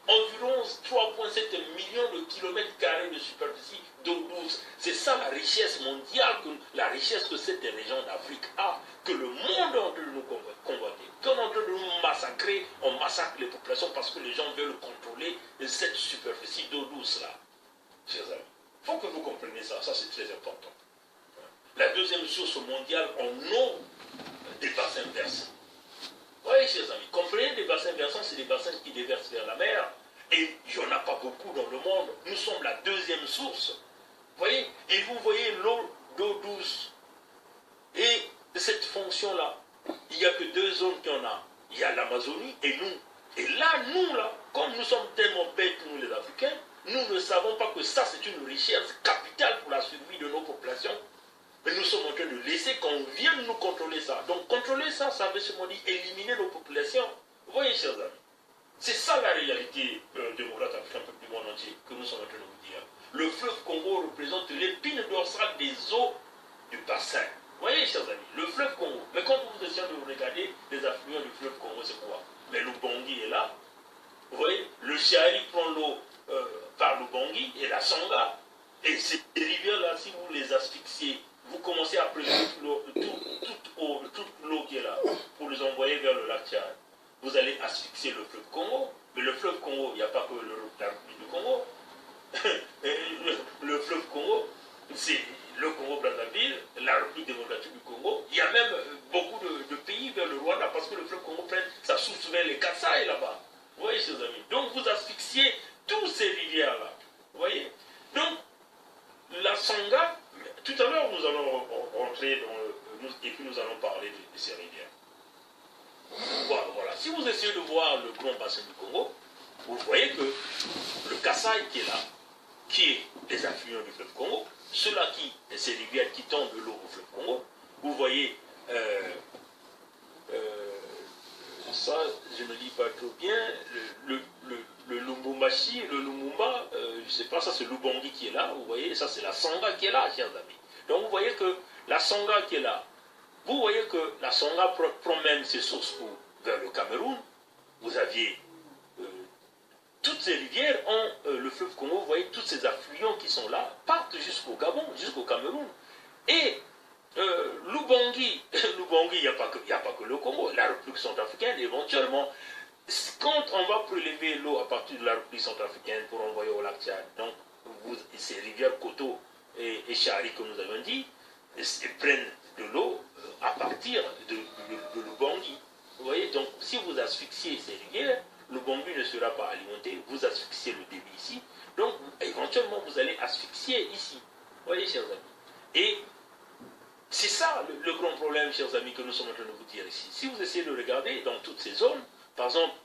Environ 3,7 millions de kilomètres carrés de superficie d'eau douce. C'est ça la richesse mondiale, la richesse que cette région d'Afrique a, que le monde est en train de nous convoiter. Quand on est en train de nous massacrer, on massacre les populations parce que les gens veulent contrôler cette superficie d'eau douce là. Chers amis, il faut que vous compreniez ça, ça c'est très important. La deuxième source mondiale en eau des bassins versants. Oui, chers amis, comprenez des bassins versants, c'est des bassins qui déversent vers la mer. Et il n'y en a pas beaucoup dans le monde. Nous sommes la deuxième source. Vous voyez? Et vous voyez l'eau d'eau douce. Et cette fonction-là, il n'y a que deux zones qu'il y en a. Il y a l'Amazonie et nous. Et là, nous, là, comme nous sommes tellement bêtes, nous les Africains, nous ne savons pas que ça, c'est une richesse capitale pour la survie de nos populations. Mais nous sommes en train de laisser qu'on vienne nous contrôler ça. Donc contrôler ça, ça veut seulement dire éliminer nos populations. Vous voyez, chers amis, c'est ça la réalité démocrate africaine du monde entier que nous sommes en train de vous dire. Le fleuve Congo représente l'épine dorsale des eaux du bassin. Vous voyez, chers amis, le fleuve Congo. Mais quand vous essayez de regarder les affluents du fleuve Congo, c'est quoi? Mais l'Ubangi est là. Vous voyez, le Chari prend l'eau par l'Ubangi et la Sanga. Et ces rivières-là, si vous les asphyxiez, vous commencez à prélever toute l'eau qui est là pour les envoyer vers le lac Tchad. Vous allez asphyxier le fleuve Congo. Mais le fleuve Congo, il n'y a pas que la République du Congo. Le fleuve Congo, c'est le Congo-Brazzaville, la République démocratique du Congo. Il y a même beaucoup de pays vers le Rwanda parce que le fleuve Congo prend sa source vers les Kasaï là-bas. Vous voyez, chers amis. Donc vous asphyxiez toutes ces rivières-là. Vous voyez. Donc, la Sanga, tout à l'heure nous allons rentrer et puis nous allons parler de ces rivières. Voilà. Si vous essayez de voir le grand bassin du Congo, vous voyez que le Kasaï qui est là, qui est les affluents du fleuve Congo, ceux-là ces rivières qui tendent de l'eau au fleuve Congo, vous voyez ça, je ne lis pas trop bien, le Lubumbashi, le Lumumba, je ne sais pas, ça c'est l'Ubangi qui est là, vous voyez, ça c'est la Sanga qui est là, chers amis. Donc vous voyez que la Sanga qui est là, vous voyez que la Sanga promène ses sources vers le Cameroun. Vous aviez toutes ces rivières ont le fleuve Congo, vous voyez, tous ces affluents qui sont là, partent jusqu'au Gabon, jusqu'au Cameroun. Et l'Ubangi, il n'y a pas que le Congo, la République centrafricaine, éventuellement, quand on va prélever l'eau à partir de la République centrafricaine pour envoyer au lac Tchad, donc ces rivières Koto et Chari que nous avons dit, prennent de l'eau à partir de l'Ubangi. Vous voyez, donc si vous asphyxiez ces rivières, l'Ubangi ne sera pas alimenté, vous asphyxiez le débit ici, donc éventuellement vous allez asphyxier ici. Vous voyez, chers amis. Et c'est ça le grand problème, chers amis, que nous sommes en train de vous dire ici. Si vous essayez de regarder dans toutes ces zones, par exemple,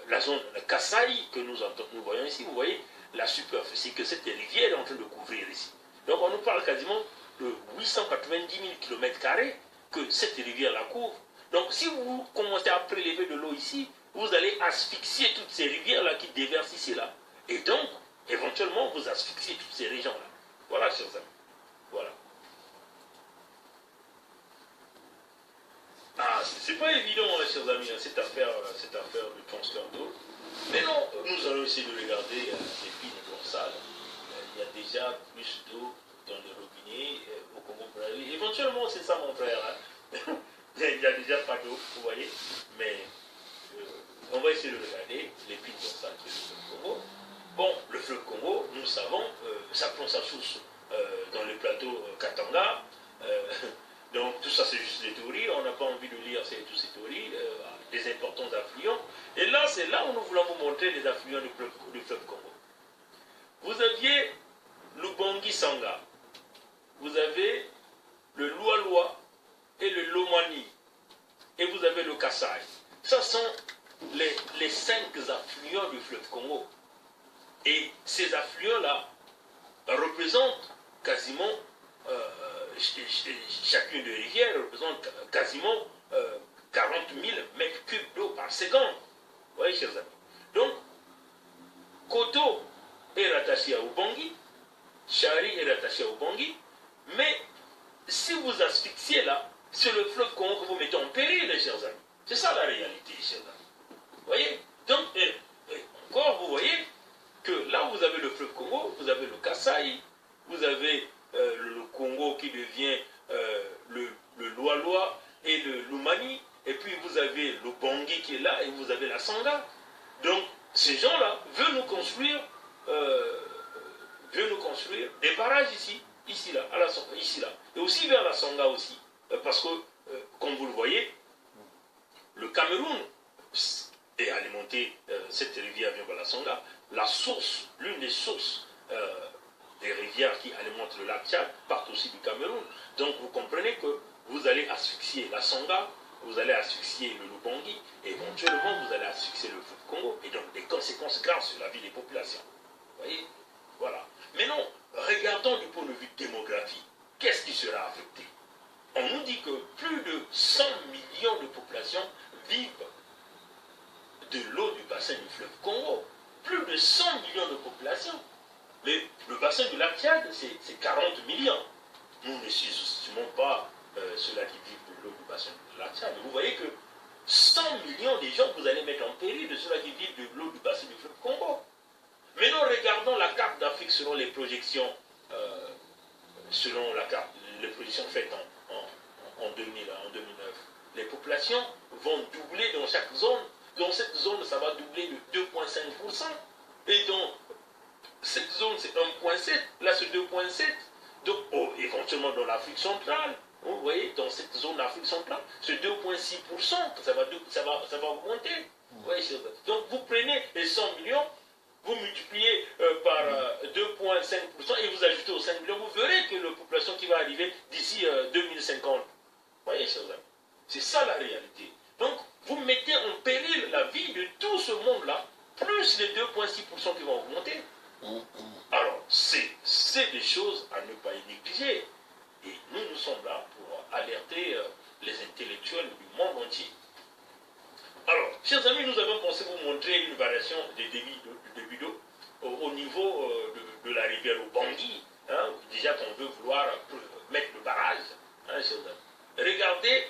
la zone Kasaï que nous voyons ici, vous voyez la superficie que cette rivière est en train de couvrir ici. Donc on nous parle quasiment de 890 000 km² que cette rivière-là couvre. Donc si vous commencez à prélever de l'eau ici, vous allez asphyxier toutes ces rivières-là qui déversent ici là. Et donc, éventuellement, vous asphyxiez toutes ces régions-là. Voilà, chers amis. Voilà. Ah, c'est pas évident, hein, chers amis, cette affaire de transfert d'eau. Mais non, nous allons essayer de regarder les pines dorsales. Il y a déjà plus d'eau dans les robinets au Congo-Brazzaville. Éventuellement, c'est ça mon frère. Hein. Il n'y a déjà pas d'eau, vous voyez. Mais on va essayer de regarder les pines dorsales du fleuve Congo. Bon, le fleuve Congo, nous savons, ça prend sa source dans le plateau Katanga. Donc tout ça c'est juste des théories, on n'a pas envie de lire toutes ces théories, des importants affluents. Et là, c'est là où nous voulons vous montrer les affluents du fleuve Congo. Vous aviez l'Ubangi Sanga, vous avez le Lualua et le Lomani, et vous avez le Kassai. Ça sont les 5 affluents du fleuve Congo. Et ces affluents-là représentent quasiment, chacune des rivières représente quasiment 40 000 mètres cubes d'eau par seconde. Vous voyez, chers amis. Donc, Koto est rattaché à Ubangi, Chari est rattaché à Ubangi, mais si vous asphyxiez là, c'est le fleuve Congo que vous mettez en péril, les chers amis. C'est ça la réalité, chers amis. Vous voyez? Donc, encore, vous voyez que là, vous avez le fleuve Congo, vous avez le Kassai, vous avez le Congo qui devient le Lualua et le Lumani, et puis vous avez le Bangi qui est là, et vous avez la Sanga. Donc, ces gens-là veulent nous construire des barrages ici, là, à la Sanga, ici, là, et aussi vers la Sanga aussi, parce que, comme vous le voyez, le Cameroun est alimenté, cette rivière vient vers la Sanga, la source, l'une des sources des rivières qui alimentent le lac Tchad partent aussi du Cameroun. Donc vous comprenez que vous allez asphyxier la Sanga, vous allez asphyxier le Lubangi, et éventuellement vous allez asphyxier le fleuve Congo, et donc des conséquences graves sur la vie des populations. Vous voyez? Voilà. Maintenant, regardons du point de vue démographique. Qu'est-ce qui sera affecté? On nous dit que plus de 100 millions de populations vivent de l'eau du bassin du fleuve Congo. Plus de 100 millions de populations. Mais le bassin du lac Tchad, c'est 40 millions. Nous ne sous-estimons pas ceux-là qui vivent de l'eau du bassin du lac Tchad. Vous voyez que 100 millions de gens, vous allez mettre en péril de ceux-là qui vivent de l'eau du bassin du fleuve Congo. Maintenant, regardons la carte d'Afrique selon les projections, les projections faites en 2000, en 2009. Les populations vont doubler dans chaque zone. Dans cette zone, ça va doubler de 2,5%. Et dans cette zone, c'est 1,7%. Là, c'est 2,7%. Donc, éventuellement dans l'Afrique centrale, vous voyez, dans cette zone d'Afrique centrale, c'est 2,6%. Ça va augmenter. Vous voyez, donc, vous prenez les 100 millions, vous multipliez par 2,5% et vous ajoutez aux 5 millions, vous verrez que la population qui va arriver d'ici 2050. Vous voyez, chers amis, c'est ça la réalité. Donc, vous mettez en péril la vie de tout ce monde-là, plus les 2,6% qui vont augmenter. Alors, c'est des choses à ne pas négliger. Et nous sommes là pour alerter les intellectuels du monde entier. Alors, chers amis, nous avons pensé vous montrer une variation des débits d'eau au niveau de la rivière Ubangi. Hein, déjà qu'on veut vouloir mettre le barrage. Hein, chers amis. Regardez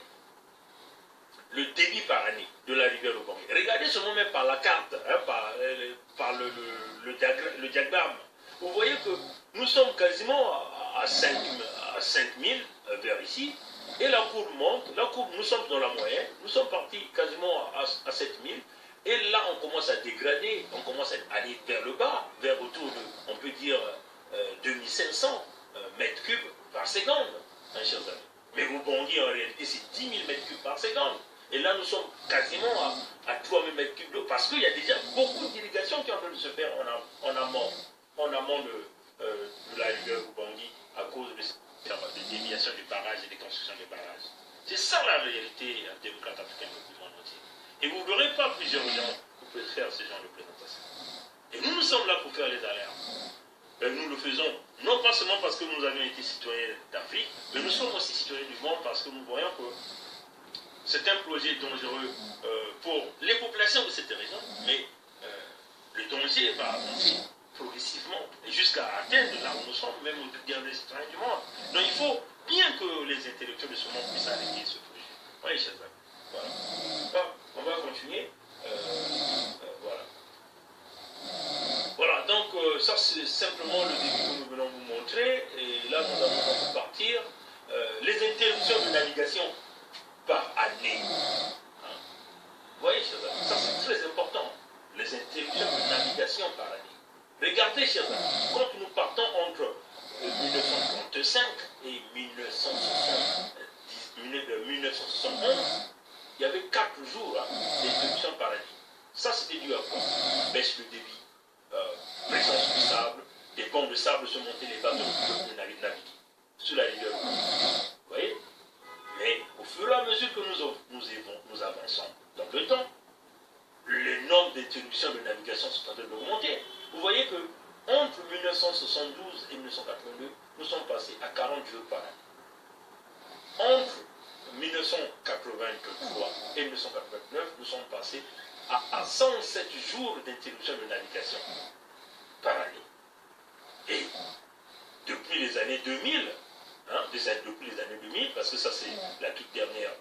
le débit par année de la rivière Ubangi. Regardez seulement même par la carte, hein, par le diagramme. Vous voyez que nous sommes quasiment à 5000 vers ici. Et la courbe monte, nous sommes dans la moyenne, nous sommes partis quasiment à 7000, et là on commence à dégrader, on commence à aller vers le bas, vers autour de, on peut dire, 2500 mètres cubes par seconde, hein, chers amis. Mais Ubangi en réalité c'est 10 000 mètres cubes par seconde, et là nous sommes quasiment à 3000 mètres cubes d'eau, parce qu'il y a déjà beaucoup d'irrigations qui sont en train de se faire en amont de la rivière Ubangi à cause de des déviations des barrages et des constructions des barrages. C'est ça la réalité démocrate africaine du monde entier. Et vous ne verrez pas plusieurs gens qui peuvent faire ce genre de présentation. Et nous sommes là pour faire les alertes. Et nous le faisons non pas seulement parce que nous avions été citoyens d'Afrique, mais nous sommes aussi citoyens du monde parce que nous voyons que c'est un projet dangereux pour les populations de cette région, mais le danger va avancer progressivement jusqu'à atteindre là où nous sommes, même au dernier citoyen du monde. Donc il faut bien que les intellectuels de ce monde puissent arrêter ce projet. Oui, chers amis. Voilà. Bon, on va continuer. Voilà. Voilà, donc ça c'est simplement le début que nous venons vous montrer. Et là nous allons partir. Les interruptions de navigation par année. Hein? Vous voyez, chers amis, ça c'est très important. Les interruptions de navigation par année. Regardez, chers amis, quand nous partons entre 1935 et 1971, il y avait 4 jours d'interruption par année. Ça, c'était dû à quoi? Baisse de débit, présence du sable, des bancs de sable se montaient les bateaux de naviguer sous la rivière. Vous voyez? Mais au fur et à mesure que nous avançons dans le temps, les normes d'interruption de navigation sont en train d'augmenter. Vous voyez que entre 1972 et 1982, nous sommes passés à 40 jours par an. Entre 1983 et 1989, nous sommes passés à 107 jours d'interruption de navigation par année. Et depuis les années 2000, depuis les années 2000, parce que ça c'est la toute dernière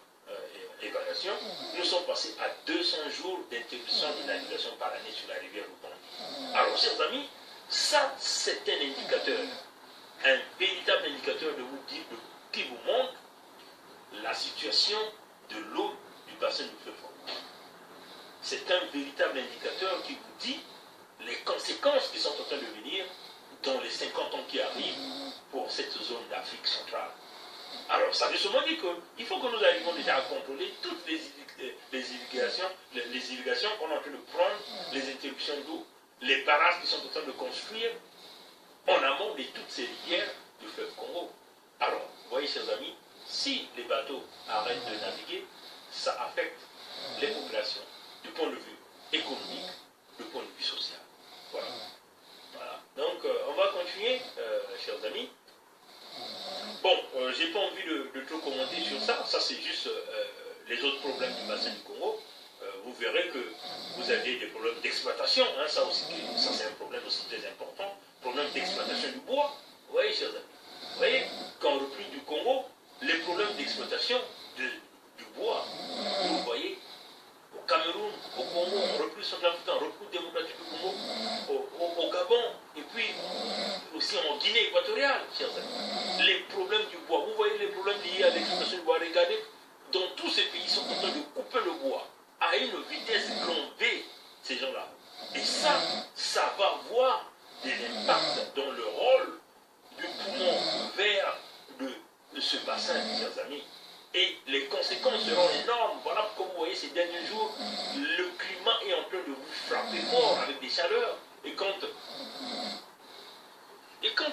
évaluation, nous sommes passés à 200 jours d'interruption de navigation par année sur la rivière Oubangui. Alors, chers amis, ça c'est un indicateur, un véritable indicateur qui vous montre la situation de l'eau du bassin du fleuve Congo. C'est un véritable indicateur qui vous dit les conséquences qui sont en train de venir dans les 50 ans qui arrivent pour cette zone d'Afrique centrale. Alors, ça veut seulement dire qu'il faut que nous arrivions déjà à contrôler toutes les irrigations qu'on est en train de prendre, les interruptions d'eau, les barrages qui sont en train de construire en amont de toutes ces rivières du fleuve Congo. Alors, vous voyez, chers amis, si les bateaux arrêtent de naviguer, ça affecte les populations du point de vue économique, du point de vue social. Voilà. Donc, on va continuer, chers amis. Bon, j'ai pas envie de trop commenter sur ça. Ça, c'est juste les autres problèmes du bassin du Congo. Vous verrez que vous avez des problèmes d'exploitation. Hein, ça c'est un problème aussi très important. Problème d'exploitation du bois. Vous voyez, chers amis. Vous voyez, quand on replie du Congo, les problèmes d'exploitation du bois. Vous voyez, au Cameroun, au Congo, en République centrafricaine, en République démocratique du Congo, au Gabon, et puis aussi en Guinée équatoriale, chers amis. Les problèmes du bois, vous voyez les problèmes liés à l'exploitation du bois. Regardez, dans tous ces pays, ils sont en train de couper le bois à une vitesse grand V, ces gens-là. Et ça va avoir des impacts dans le rôle du poumon vert de ce bassin, chers amis. Et les conséquences seront énormes. Voilà comme vous voyez ces derniers jours, le climat est en train de vous frapper fort avec des chaleurs. Et quand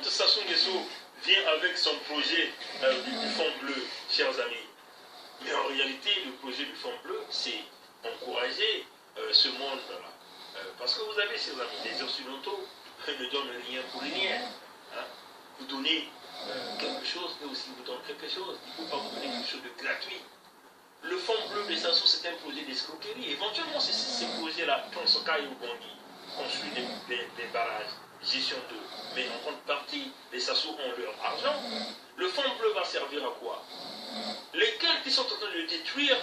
Sassou Nguesso vient avec son projet du Fonds bleu, chers amis, mais en réalité, le projet du Fonds bleu, c'est encourager ce monde-là. Parce que vous avez, chers amis, les Occidentaux ne donnent rien pour rien. Hein. Vous donnez quelque chose, mais aussi vous donnez quelque chose. Il ne faut pas vous donner quelque chose de gratuit. Le Fonds bleu de Sassou, c'est un projet d'escroquerie. Éventuellement, c'est ces projets-là, Tonsoka et Oubangui, construire des barrages, gestion d'eau. Mais en grande partie, les Sassou ont leur argent. Le Fonds bleu va servir à quoi? Lesquels qui sont en train de détruire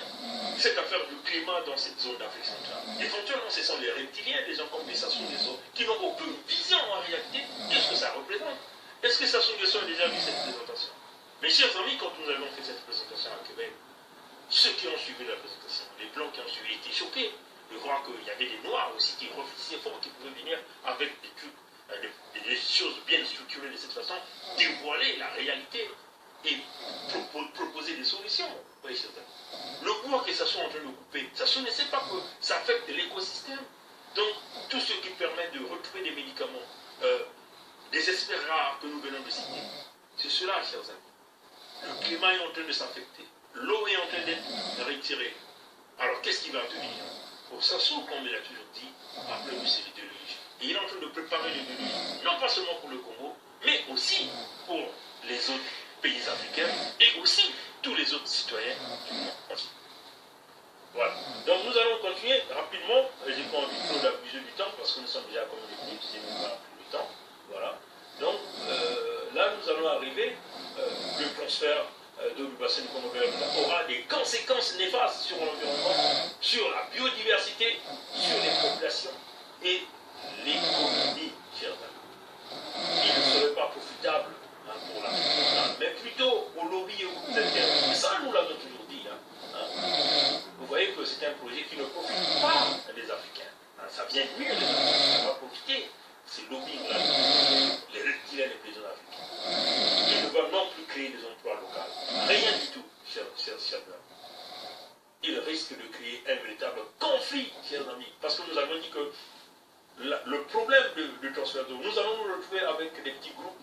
cette affaire du climat dans cette zone d'Afrique centrale. Éventuellement, ce sont les reptiliens, des gens comme des Sassou Nguesso, qui n'ont aucune vision en réalité de ce que ça représente. Est-ce que Sassou Nguesso a déjà vu cette présentation? Mes chers amis, quand nous avons fait cette présentation à Québec, ceux qui ont suivi la présentation, les Blancs qui ont suivi, étaient choqués de voir qu'il y avait des Noirs aussi qui refusaient fort, qui pouvaient venir avec des trucs, des choses bien structurées de cette façon, dévoiler la réalité et proposer des solutions. Oui, le bois que ça soit en train de couper, ça ne sait pas que ça affecte l'écosystème. Donc, tout ce qui permet de retrouver des médicaments, des espèces rares que nous venons de citer, c'est cela, chers amis. Le climat est en train de s'affecter. L'eau est en train d'être retirée. Alors, qu'est-ce qui va devenir? Pour Sassou, comme il a toujours dit, après lui, c'est le déluge. Et il est en train de préparer le déluge, non pas seulement pour le Congo, mais aussi pour les autres pays africains et aussi tous les autres citoyens du monde. Voilà. Donc nous allons continuer rapidement. Je n'ai pas envie trop d'abuser du temps parce que nous sommes déjà comme des minutes, c'est même pas plus de temps. Voilà. Donc là nous allons arriver, le transfert de du bassin du Congo aura des conséquences néfastes sur l'environnement, sur la biodiversité, sur les populations et l'économie, chers amis. Il ne serait pas profitable pour l'Afrique, mais plutôt au lobby et aux groupes intérêts. Et ça, nous l'avons toujours dit. Vous voyez que c'est un projet qui ne profite pas des Africains. Ça vient nuire les Africains. Ça va profiter. C'est le lobbying là, les reptiliens, les paysans africains. risque de créer un véritable conflit, chers amis. Parce que nous avons dit que le problème de transfert d'eau, nous allons nous retrouver avec des petits groupes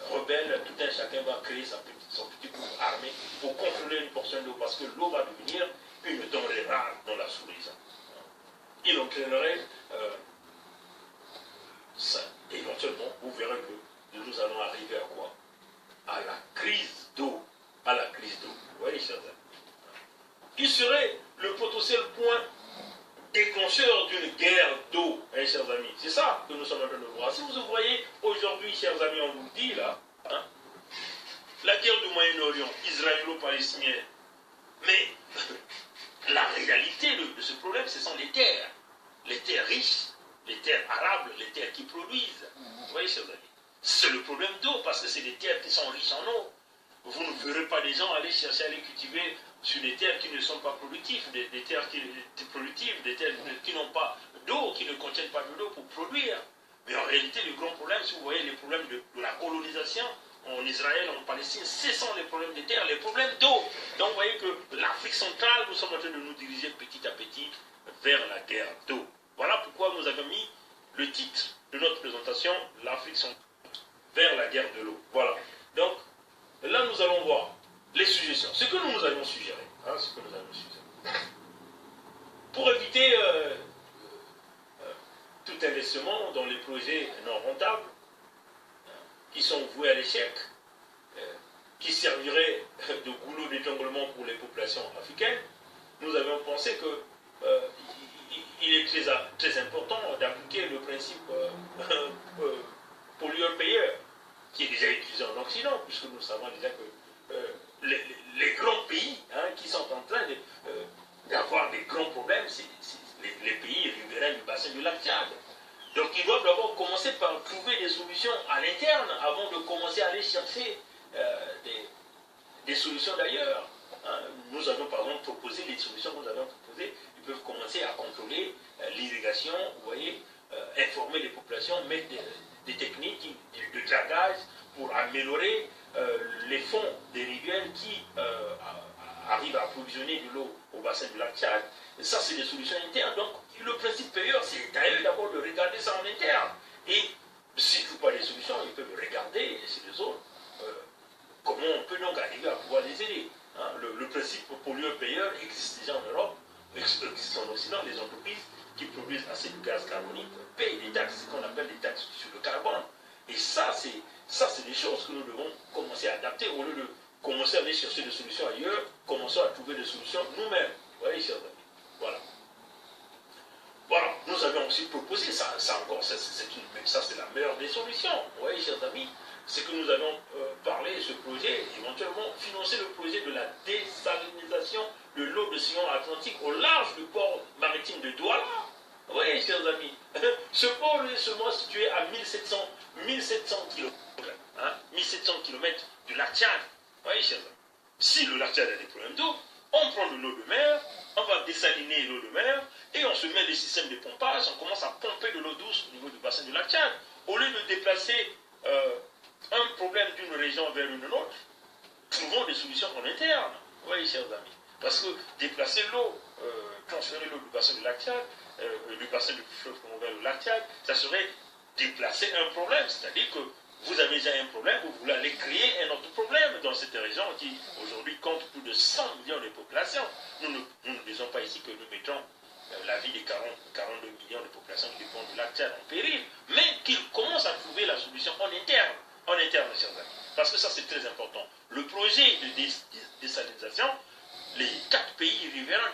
rebelles, tout un chacun va créer son petit groupe armé pour contrôler une portion d'eau, parce que l'eau va devenir une denrée rare dans la sous-région. Il entraînerait ça. Éventuellement, vous verrez que nous allons arriver à quoi? À la crise d'eau. À la crise d'eau. Vous voyez, chers amis. Il serait le potentiel point déclencheur d'une guerre d'eau, hein, chers amis. C'est ça que nous sommes en train de voir. Si vous voyez aujourd'hui, chers amis, on vous dit là, hein, la guerre du Moyen-Orient, israélo-palestinien. Mais la réalité de ce problème, ce sont les terres riches, les terres arables, les terres qui produisent. Vous voyez, chers amis, c'est le problème d'eau, parce que c'est des terres qui sont riches en eau. Vous ne verrez pas des gens aller chercher à les cultiver sur des terres qui ne sont pas productives, des terres productives, des terres qui n'ont pas d'eau, qui ne contiennent pas de l'eau pour produire. Mais en réalité, le grand problème, si vous voyez les problèmes de la colonisation en Israël, en Palestine, ce sont les problèmes des terres, les problèmes d'eau. Donc vous voyez que l'Afrique centrale, nous sommes en train de nous diriger petit à petit vers la guerre d'eau. Voilà pourquoi nous avons mis le titre de notre présentation, l'Afrique centrale vers la guerre de l'eau. Voilà. Donc, là, nous allons voir les suggestions. Ce que nous avions suggéré. Hein, ce que nous avions suggéré. Pour éviter tout investissement dans les projets non rentables, qui sont voués à l'échec, qui serviraient de goulot d'étranglement pour les populations africaines, nous avions pensé que il est très important d'appliquer le principe pollueur-payeur, qui est déjà utilisé en Occident, puisque nous savons déjà que les grands pays, hein, qui sont en train d'avoir des grands problèmes, c'est les pays riverains du bassin du lac Tchad. Donc ils doivent d'abord commencer par trouver des solutions à l'interne avant de commencer à aller chercher des solutions d'ailleurs. Hein. Nous avons par exemple proposé les solutions que nous avons proposées. Ils peuvent commencer à contrôler l'irrigation, vous voyez, informer les populations, mettre des techniques de dragage pour améliorer les fonds des rivières qui arrivent à approvisionner de l'eau au bassin du lac Tchad. Et ça, c'est des solutions internes. Donc, le principe payeur, c'est à eux d'abord de regarder ça en interne. Et s'ils ne trouvent pas des solutions, ils peuvent regarder chez les autres comment on peut donc arriver à pouvoir les aider. Hein. Le principe pollueur-payeur existe déjà en Europe, existe en Occident. Les entreprises qui produisent assez de gaz carbonique payent des taxes, ce qu'on appelle des taxes sur le carbone. Et ça, c'est des choses que nous devons commencer à adapter au lieu de commencer à aller chercher des solutions ailleurs, commençons à trouver des solutions nous-mêmes. Vous voyez, chers amis. Voilà. Voilà, nous avions aussi proposé, ça c'est la meilleure des solutions. Vous voyez, chers amis, c'est que nous avons parlé de ce projet, éventuellement financer le projet de la désalinisation de l'eau de l'océan Atlantique au large du port maritime de Douala. Vous voyez, chers amis, ce port est seulement situé à 1700 km, hein, 1700 km du lac Tchad. Vous voyez, chers amis, si le lac Tchad a des problèmes d'eau, on prend de l'eau de mer, on va dessaliner l'eau de mer, et on se met des systèmes de pompage, on commence à pomper de l'eau douce au niveau du bassin du lac Tchad. Au lieu de déplacer un problème d'une région vers une autre, trouvons des solutions en interne. Vous voyez, chers amis. Parce que déplacer l'eau, transférer l'eau du bassin du lac Tchad, du bassin du fleuve vers le lac Tchad, ça serait déplacer un problème. C'est-à-dire que vous avez déjà un problème, vous voulez aller créer un autre problème dans cette région qui aujourd'hui compte plus de 100 millions de populations. Nous ne disons pas ici que nous mettons la vie des 42 millions de populations qui dépendent du lac Tchad en péril, mais qu'ils commencent à trouver la solution en interne, chers amis. Parce que ça, c'est très important. Le projet de désalinisation, les 4 pays riverains